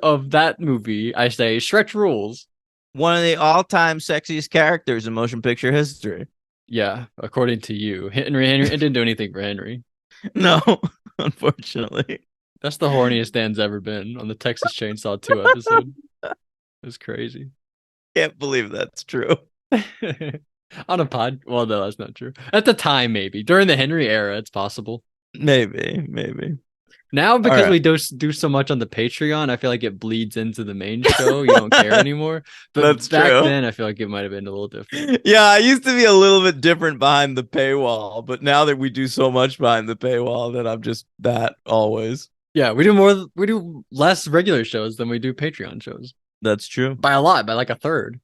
of that movie, I say Stretch rules. One of the all-time sexiest characters in motion picture history. Yeah, according to you. Henry, it didn't do anything for Henry. No, unfortunately. That's the horniest Dan's ever been on the Texas Chainsaw 2 episode. It was crazy. Can't believe that's true. On a pod. Well, no, that's not true. At the time, maybe. During the Henry era, it's possible. Maybe. Now, because right. we do so much on the Patreon, I feel like it bleeds into the main show. You don't care anymore. But That's back true. then, I feel like it might have been a little different. Yeah, I used to be a little bit different behind the paywall, but now that we do so much behind the paywall, that I'm just that always. Yeah, we do less regular shows than we do Patreon shows. That's true. By a lot, by like a third.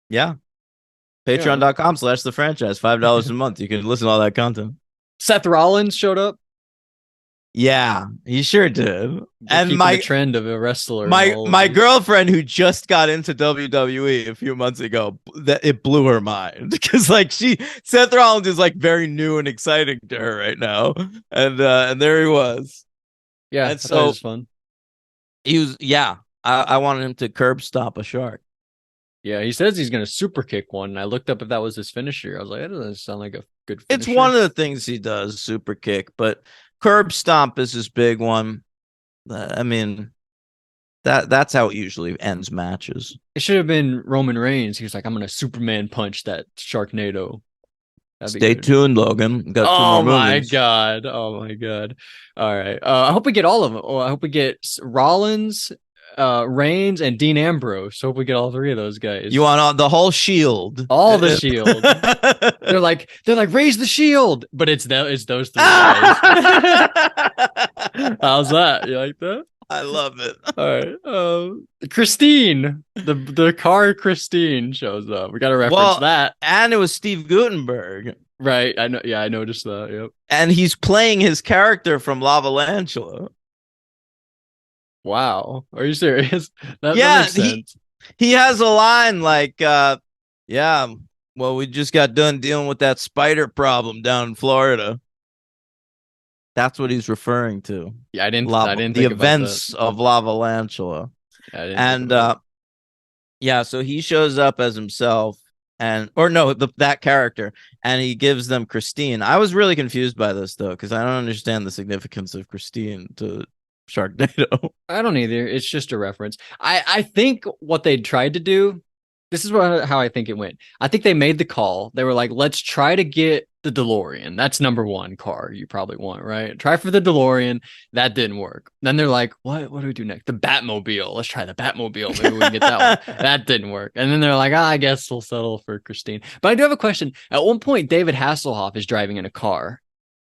Yeah. Patreon.com/the franchise, $5 a month. You can listen to all that content. Seth Rollins showed up. Yeah, he sure did. We're And keeping my the trend of a wrestler. my girlfriend, who just got into WWE a few months ago, that it blew her mind because Seth Rollins is very new and exciting to her right now, and there he was. Yeah, and I thought it so was fun. he was. Yeah, I wanted him to curb stomp a shark. Yeah, he says he's gonna super kick one. And I looked up if that was his finisher. I was like, that doesn't sound like a good finisher. It's one of the things he does, super kick, but curb stomp is his big one. I mean, That's how it usually ends matches. It should have been Roman Reigns. He was like, I'm gonna Superman punch that Sharknado. That'd be Stay good. tuned, Logan. Got two Oh more my movies. god! Oh my god! All right. I hope we get all of them. Oh, I hope we get Rollins, Reigns, and Dean Ambrose. Hope we get all three of those guys. You want the whole Shield? all the Shield? They're like raise the Shield, but it's those three guys. How's that? You like that? I love it. All right. Christine, the car Christine shows up. We got to reference Well, that. And it was Steve Guttenberg. Right. I know. Yeah, I noticed that. Yep. And he's playing his character from Lavalantula. Wow. Are you serious? That makes sense. He has a line like, yeah, well, we just got done dealing with that spider problem down in Florida. That's what he's referring to. Yeah, I didn't The think events of Lavalantula. Yeah, yeah, so he shows up as himself, that character, and he gives them Christine. I was really confused by this though, because I don't understand the significance of Christine to Sharknado. I don't either. It's just a reference. I think what they tried to do. This is how I think it went. I think they made the call. They were like, let's try to get the DeLorean. That's number one car you probably want, right? Try for the DeLorean. That didn't work. Then they're like, what do we do next? The Batmobile. Let's try the Batmobile. Maybe we can get that one. That didn't work. And then they're like, I guess we'll settle for Christine. But I do have a question. At one point, David Hasselhoff is driving in a car.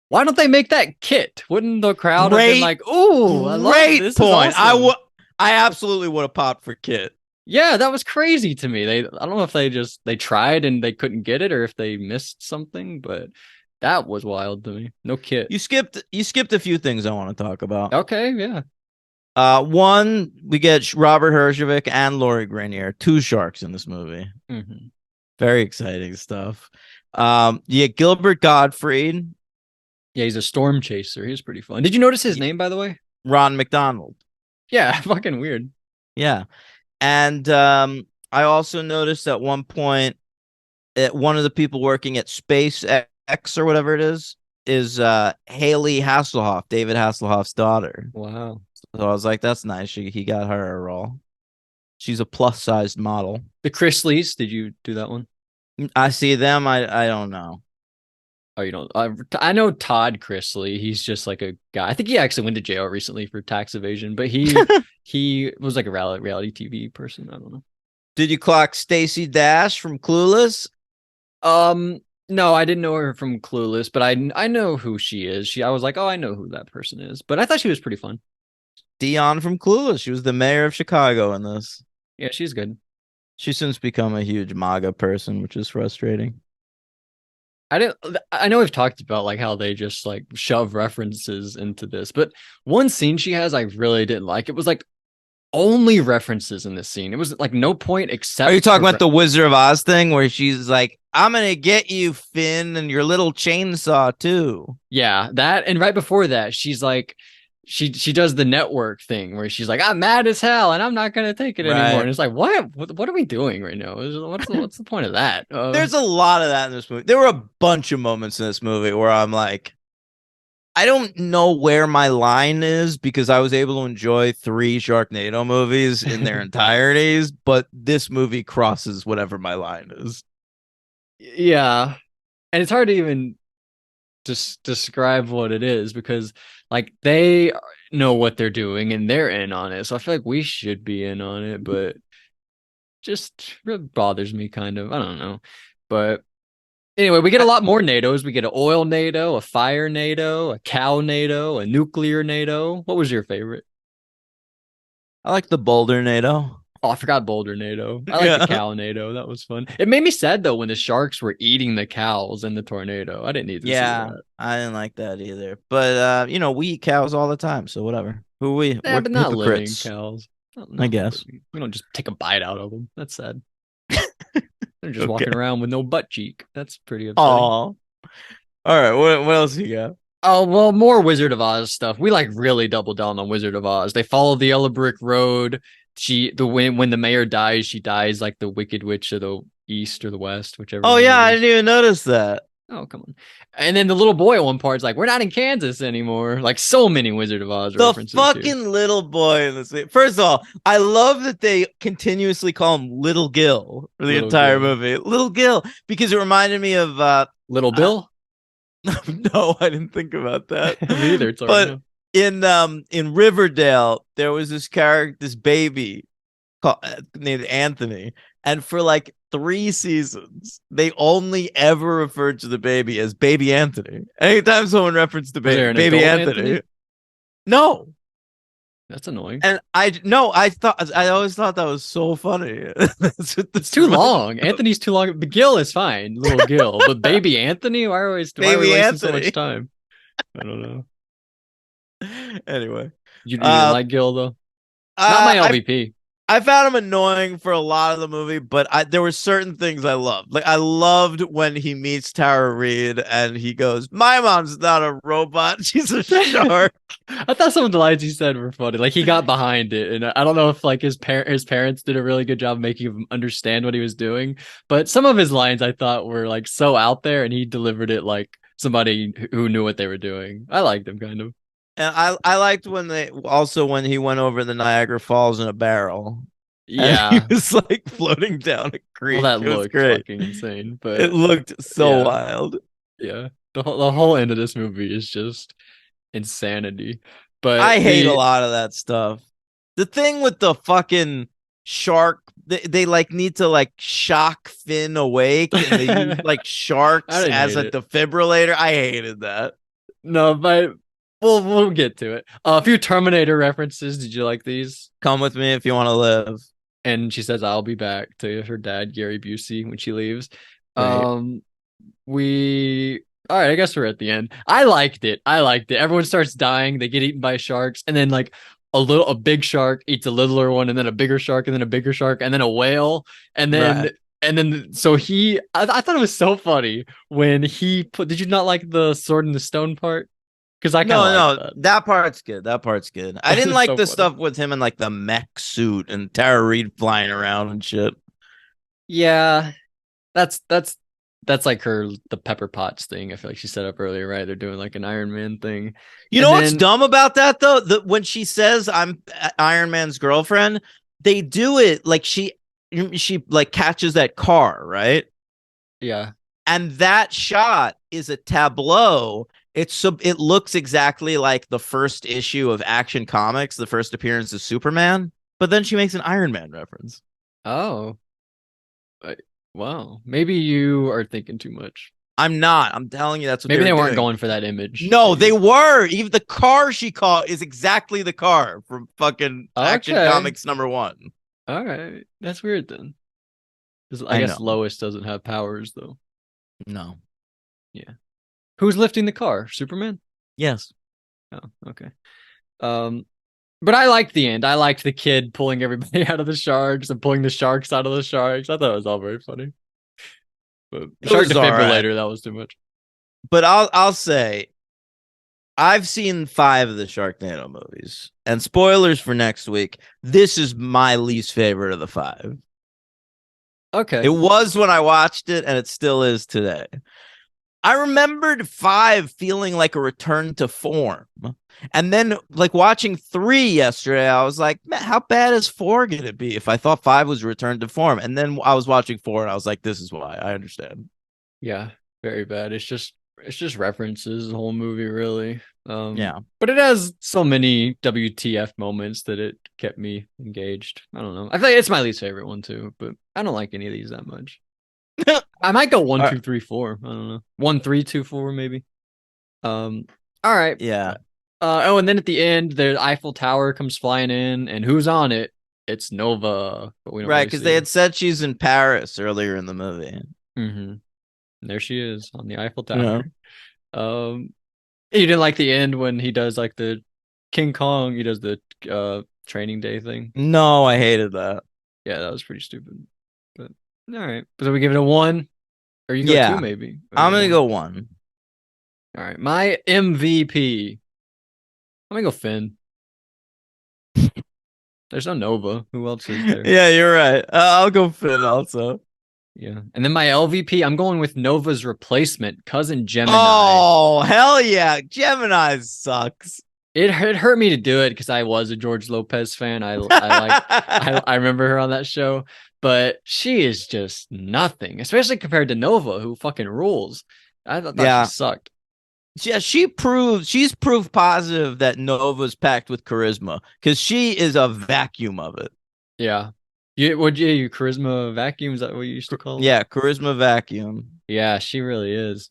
Why don't they make that Kit? Wouldn't the crowd have been like, ooh, I love great this. point. Awesome. I absolutely would have popped for Kit. Yeah, that was crazy to me. I don't know if they tried and they couldn't get it or if they missed something, but that was wild to me. No Kit. You skipped a few things I want to talk about. Okay, yeah. One, we get Robert Herjavec and Lori Greiner, two sharks in this movie. Mm-hmm. Very exciting stuff. Yeah, Gilbert Gottfried. Yeah, he's a storm chaser. He's pretty fun. Did you notice his name, by the way? Ron McDonald. Yeah, fucking weird. Yeah. And I also noticed at one point one of the people working at SpaceX or whatever it is Haley Hasselhoff, David Hasselhoff's daughter. Wow. So I was like, that's nice. He got her a role. She's a plus-sized model. The Chrisleys, did you do that one? I see them. I don't know. Oh, you don't? I know Todd Chrisley. He's just like a guy. I think he actually went to jail recently for tax evasion, but he was like a reality TV person. I don't know. Did you clock Stacey Dash from Clueless? No, I didn't know her from Clueless, but I know who she is. I was like, oh, I know who that person is. But I thought she was pretty fun. Dion from Clueless. She was the mayor of Chicago in this. Yeah, she's good. She's since become a huge MAGA person, which is frustrating. I know we've talked about like how they just like shove references into this, but one scene she has I really didn't like. It was like only references in this scene. It was like no point except. Are you talking about the Wizard of Oz thing where she's like, I'm gonna get you, Finn, and your little chainsaw too? Yeah, that, and right before that, she's like, she does the network thing where she's like, I'm mad as hell and I'm not gonna take it anymore. And it's like, what are we doing right now? What's the point of that? There's a lot of that in this movie. There were a bunch of moments in this movie where I'm like, I don't know where my line is because I was able to enjoy 3 Sharknado movies in their entireties, but this movie crosses whatever my line is. Yeah, and it's hard to even just describe what it is because like they know what they're doing and they're in on it, so I feel like we should be in on it, but just really bothers me kind of. I don't know, but anyway, we get a lot more NATOs. We get an oil NATO, a fire NATO, a cow NATO, a nuclear NATO. What was your favorite? I like the Boulder NATO. Oh, I forgot Boulder NATO. I like the cow NATO. That was fun. It made me sad though when the sharks were eating the cows in the tornado. I didn't need to see that. I didn't like that either. But we eat cows all the time, so whatever. Who are we? Yeah, We're but not living hypocrites. cows. I guess. We don't just take a bite out of them. That's sad. They're just walking around with no butt cheek. That's pretty upsetting. All right, what else you got? Oh, well, more Wizard of Oz stuff. We like really doubled down on Wizard of Oz. They follow the Yellow Brick Road. When the mayor dies, she dies like the Wicked Witch of the East or the West, whichever. Oh yeah, I didn't even notice that. Oh, come on. And then the little boy at one part is like, we're not in Kansas anymore. Like so many Wizard of Oz The references fucking here. little boy in this. First of all, I love that they continuously call him Little Gil for the Little entire Gil. movie. Little Gil, because it reminded me of Little uh Bill? no, I didn't think about that. Me either. Sorry. But No. in Riverdale, there was this character, this baby named Anthony, and for like 3 seasons, they only ever referred to the baby as Baby Anthony. Anytime someone referenced the Was there baby, an Baby adult Anthony. No. That's annoying. And I always thought that was so funny. It's too long. Anthony's too long. But Gil is fine, little Gil. But baby Anthony, why are we Baby wasting so Anthony. much time? I don't know. Anyway, You didn't like Gil though? Not my I LVP. I found him annoying for a lot of the movie, but there were certain things I loved. Like I loved when he meets Tara Reid and he goes, "My mom's not a robot; she's a shark." I thought some of the lines he said were funny. Like he got behind it, and I don't know if like his parents did a really good job making him understand what he was doing. But some of his lines I thought were like so out there, and he delivered it like somebody who knew what they were doing. I liked him kind of. And I liked when he went over the Niagara Falls in a barrel. And Yeah, he was like floating down a creek. well, that It was looked great. fucking insane. But It looked so yeah, wild. yeah, the whole end of this movie is just insanity. But I hate a lot of that stuff. The thing with the fucking shark, they like need to like shock Finn awake and they use like sharks I didn't as hate a it. defibrillator. I hated that. No, but we'll get to it. A few Terminator references. Did you like these? Come with me if you want to live. And she says, "I'll be back" to her dad, Gary Busey, when she leaves. Right. We all right. I guess we're at the end. I liked it. I liked it. Everyone starts dying. They get eaten by sharks, and then like a big shark eats a littler one, and then a bigger shark, and then a bigger shark, and then a whale, and then. Right. And then, so I thought it was so funny when he put. Did you not like the sword in the stone part? Because I kind of No, like no, that. that part's good. That part's good. I didn't It's like so the funny. stuff with him in like the mech suit and Tara Reid flying around and shit. Yeah, that's like the Pepper Potts thing. I feel like she set up earlier, right? They're doing like an Iron Man thing. You And know what's then dumb about that though? When she says I'm Iron Man's girlfriend, they do it like she like catches that car, right? yeah. And that shot is a tableau. It looks exactly like the first issue of Action Comics, the first appearance of Superman, but then she makes an Iron Man reference. Oh, wow. Maybe you are thinking too much. I'm not. I'm telling you that's what Maybe they were weren't doing. going for that image. No, they were. Even the car she called is exactly the car from fucking Action Okay. Comics #1. All right. That's weird then. 'Cause I I guess know. Lois doesn't have powers though. No. Yeah. Who's lifting the car? Superman? Yes. Oh, okay. But I liked the end. I liked the kid pulling everybody out of the sharks and pulling the sharks out of the sharks. I thought it was all very funny. But It shark was all right. defibrillator, that was too much. But I'll say I've seen 5 of the Sharknado movies. And spoilers for next week, this is my least favorite of the 5. Okay. It was when I watched it and it still is today. I remembered 5 feeling like a return to form. And then like watching 3 yesterday, I was like, man, how bad is 4 going to be if I thought 5 was a return to form? And then I was watching 4 and I was like, this is why. I understand. Yeah, very bad. It's just references the whole movie really. Yeah. But it has so many WTF moments that it kept me engaged. I don't know. I feel like it's my least favorite one too, but I don't like any of these that much. I might go 1, 2, 3, 4. I don't know. 1, 3, 2, 4 maybe. All right. Yeah. And then at the end, the Eiffel Tower comes flying in, and who's on it? It's Nova. But we don't Right, really because see they her. had said she's in Paris earlier in the movie. Mm-hmm. There she is on the Eiffel Yeah. Tower. You didn't like the end when he does like the King Kong. He does the training day thing. No, I hated that. Yeah, that was pretty stupid. But all right. So we give it a 1, or you go Yeah. 2 maybe. I'm going to 1. go 1. All right, my MVP. I'm gonna go Finn. There's no Nova. Who else is there? Yeah, you're right. I'll go Finn also. Yeah. And then my LVP, I'm going with Nova's replacement, Cousin Gemini. Oh, hell yeah. Gemini sucks. It hurt me to do it because I was a George Lopez fan. I remember her on that show, but she is just nothing, especially compared to Nova, who fucking rules. I thought Yeah. she sucked. Yeah, she's proof positive that Nova's packed with charisma because she is a vacuum of it. Yeah. You charisma vacuum? Is that what you used to call it? Yeah, charisma vacuum. Yeah, she really is.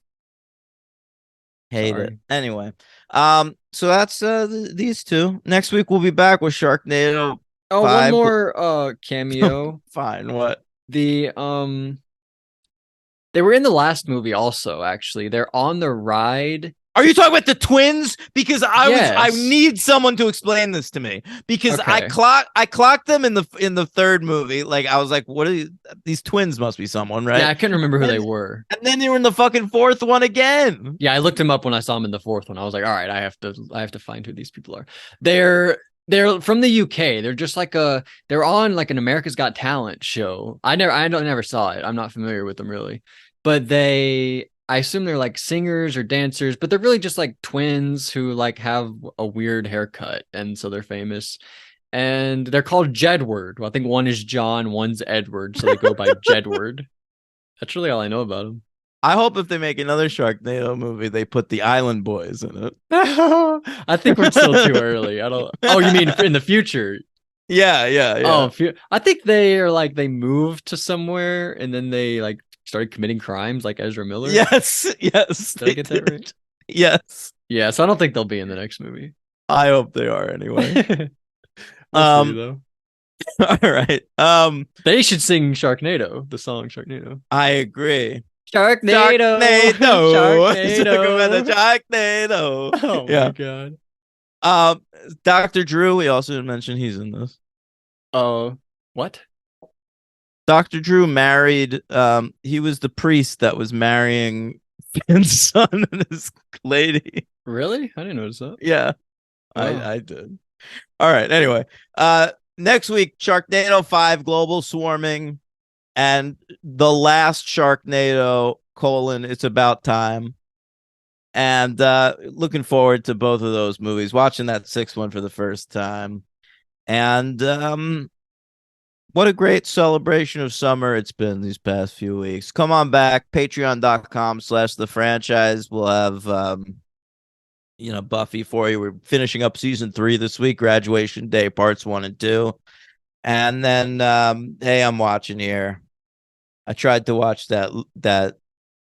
Hate Sorry. it. Anyway, so that's these two. Next week we'll be back with Sharknado. Oh, 5. one more cameo. Fine. What? The they were in the last movie also, actually. They're on the ride. Are you talking about the twins? Because I Yes. need someone to explain this to me because Okay. I clocked them in the third movie. Like I was like, what are these twins? Must be someone, right? Yeah, I couldn't remember who they were. And then they were in the fucking fourth one again. Yeah, I looked him up when I saw him in the fourth one. I was like, all right, I have to find who these people are. They're from the UK. They're just like they're on like an America's Got Talent show. I never saw it. I'm not familiar with them really. But I assume they're like singers or dancers, but they're really just like twins who like have a weird haircut, and so they're famous. And they're called Jedward. Well, I think one is John, one's Edward, so they go by Jedward. That's really all I know about them. I hope if they make another Sharknado movie, they put the Island Boys in it. I think we're still too early. I don't. Oh, you mean in the future? Yeah. Oh, I think they moved to somewhere and then they like started committing crimes like Ezra Miller. Yes. Did I get that right? Yes. Yeah, so I don't think they'll be in the next movie. I hope they are anyway. We'll see, though. All right. They should sing Sharknado, the song Sharknado. I agree. Sharknado. Sharknado. Talk about the Sharknado. Oh Yeah. my god. Dr. Drew, we also mentioned he's in this. Oh, what? Dr. Drew married, he was the priest that was marrying Finn's son and his lady. Really? I didn't notice that. Yeah, Oh. I did. All right. Anyway, next week, Sharknado 5 Global Swarming and the last Sharknado : It's About Time. And looking forward to both of those movies, watching that sixth one for the first time. And what a great celebration of summer it's been these past few weeks. Come on back, patreon.com/the franchise. We'll have Buffy for you. We're finishing up season 3 this week, Graduation Day, parts 1 and 2. And then hey, I'm watching here. I tried to watch that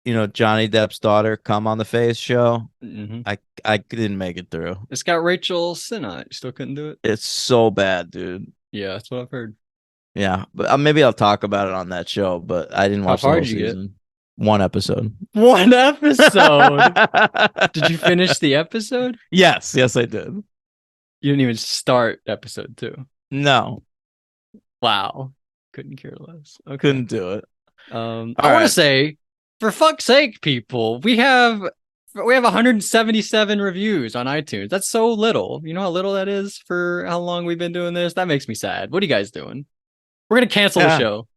Johnny Depp's daughter Come on the Face show. Mm-hmm. I didn't make it through. It's got Rachel Sennott. You still couldn't do it? It's so bad, dude. Yeah, that's what I've heard. Yeah, but maybe I'll talk about it on that show. But I didn't watch the far whole did you get? season. One episode. One episode. Did you finish the episode? Yes, I did. You didn't even start episode 2. No, Wow. Couldn't care less. Okay. couldn't do it. I want right. to say, for fuck's sake, people, we have 177 reviews on iTunes. That's so little. You know how little that is for how long we've been doing this? That makes me sad. What are you guys doing? We're gonna cancel the show.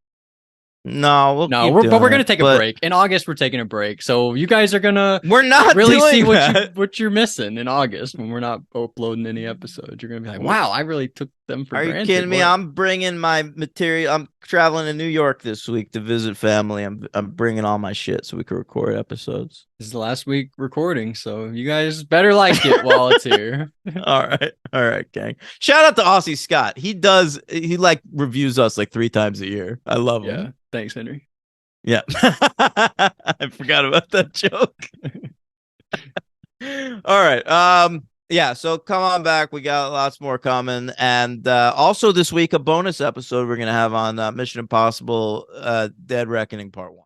No, but we're gonna take a break. In August, we're taking a break. So you guys are gonna We're not really doing see that. what you're missing in August when we're not uploading any episodes. You're gonna be like, wow, I really took them for Are granted. you kidding me? What? I'm bringing my material. I'm traveling to New York this week to visit family. I'm bringing all my shit so we can record episodes. This is the last week recording, so you guys better like it while it's here. All right, gang. Shout out to Aussie Scott. He like reviews us like 3 times a year. I love him. Yeah, thanks, Henry. Yeah. I forgot about that joke. All right. Yeah, so come on back. We got lots more coming. And also this week, a bonus episode we're going to have on Mission Impossible Dead Reckoning Part 1.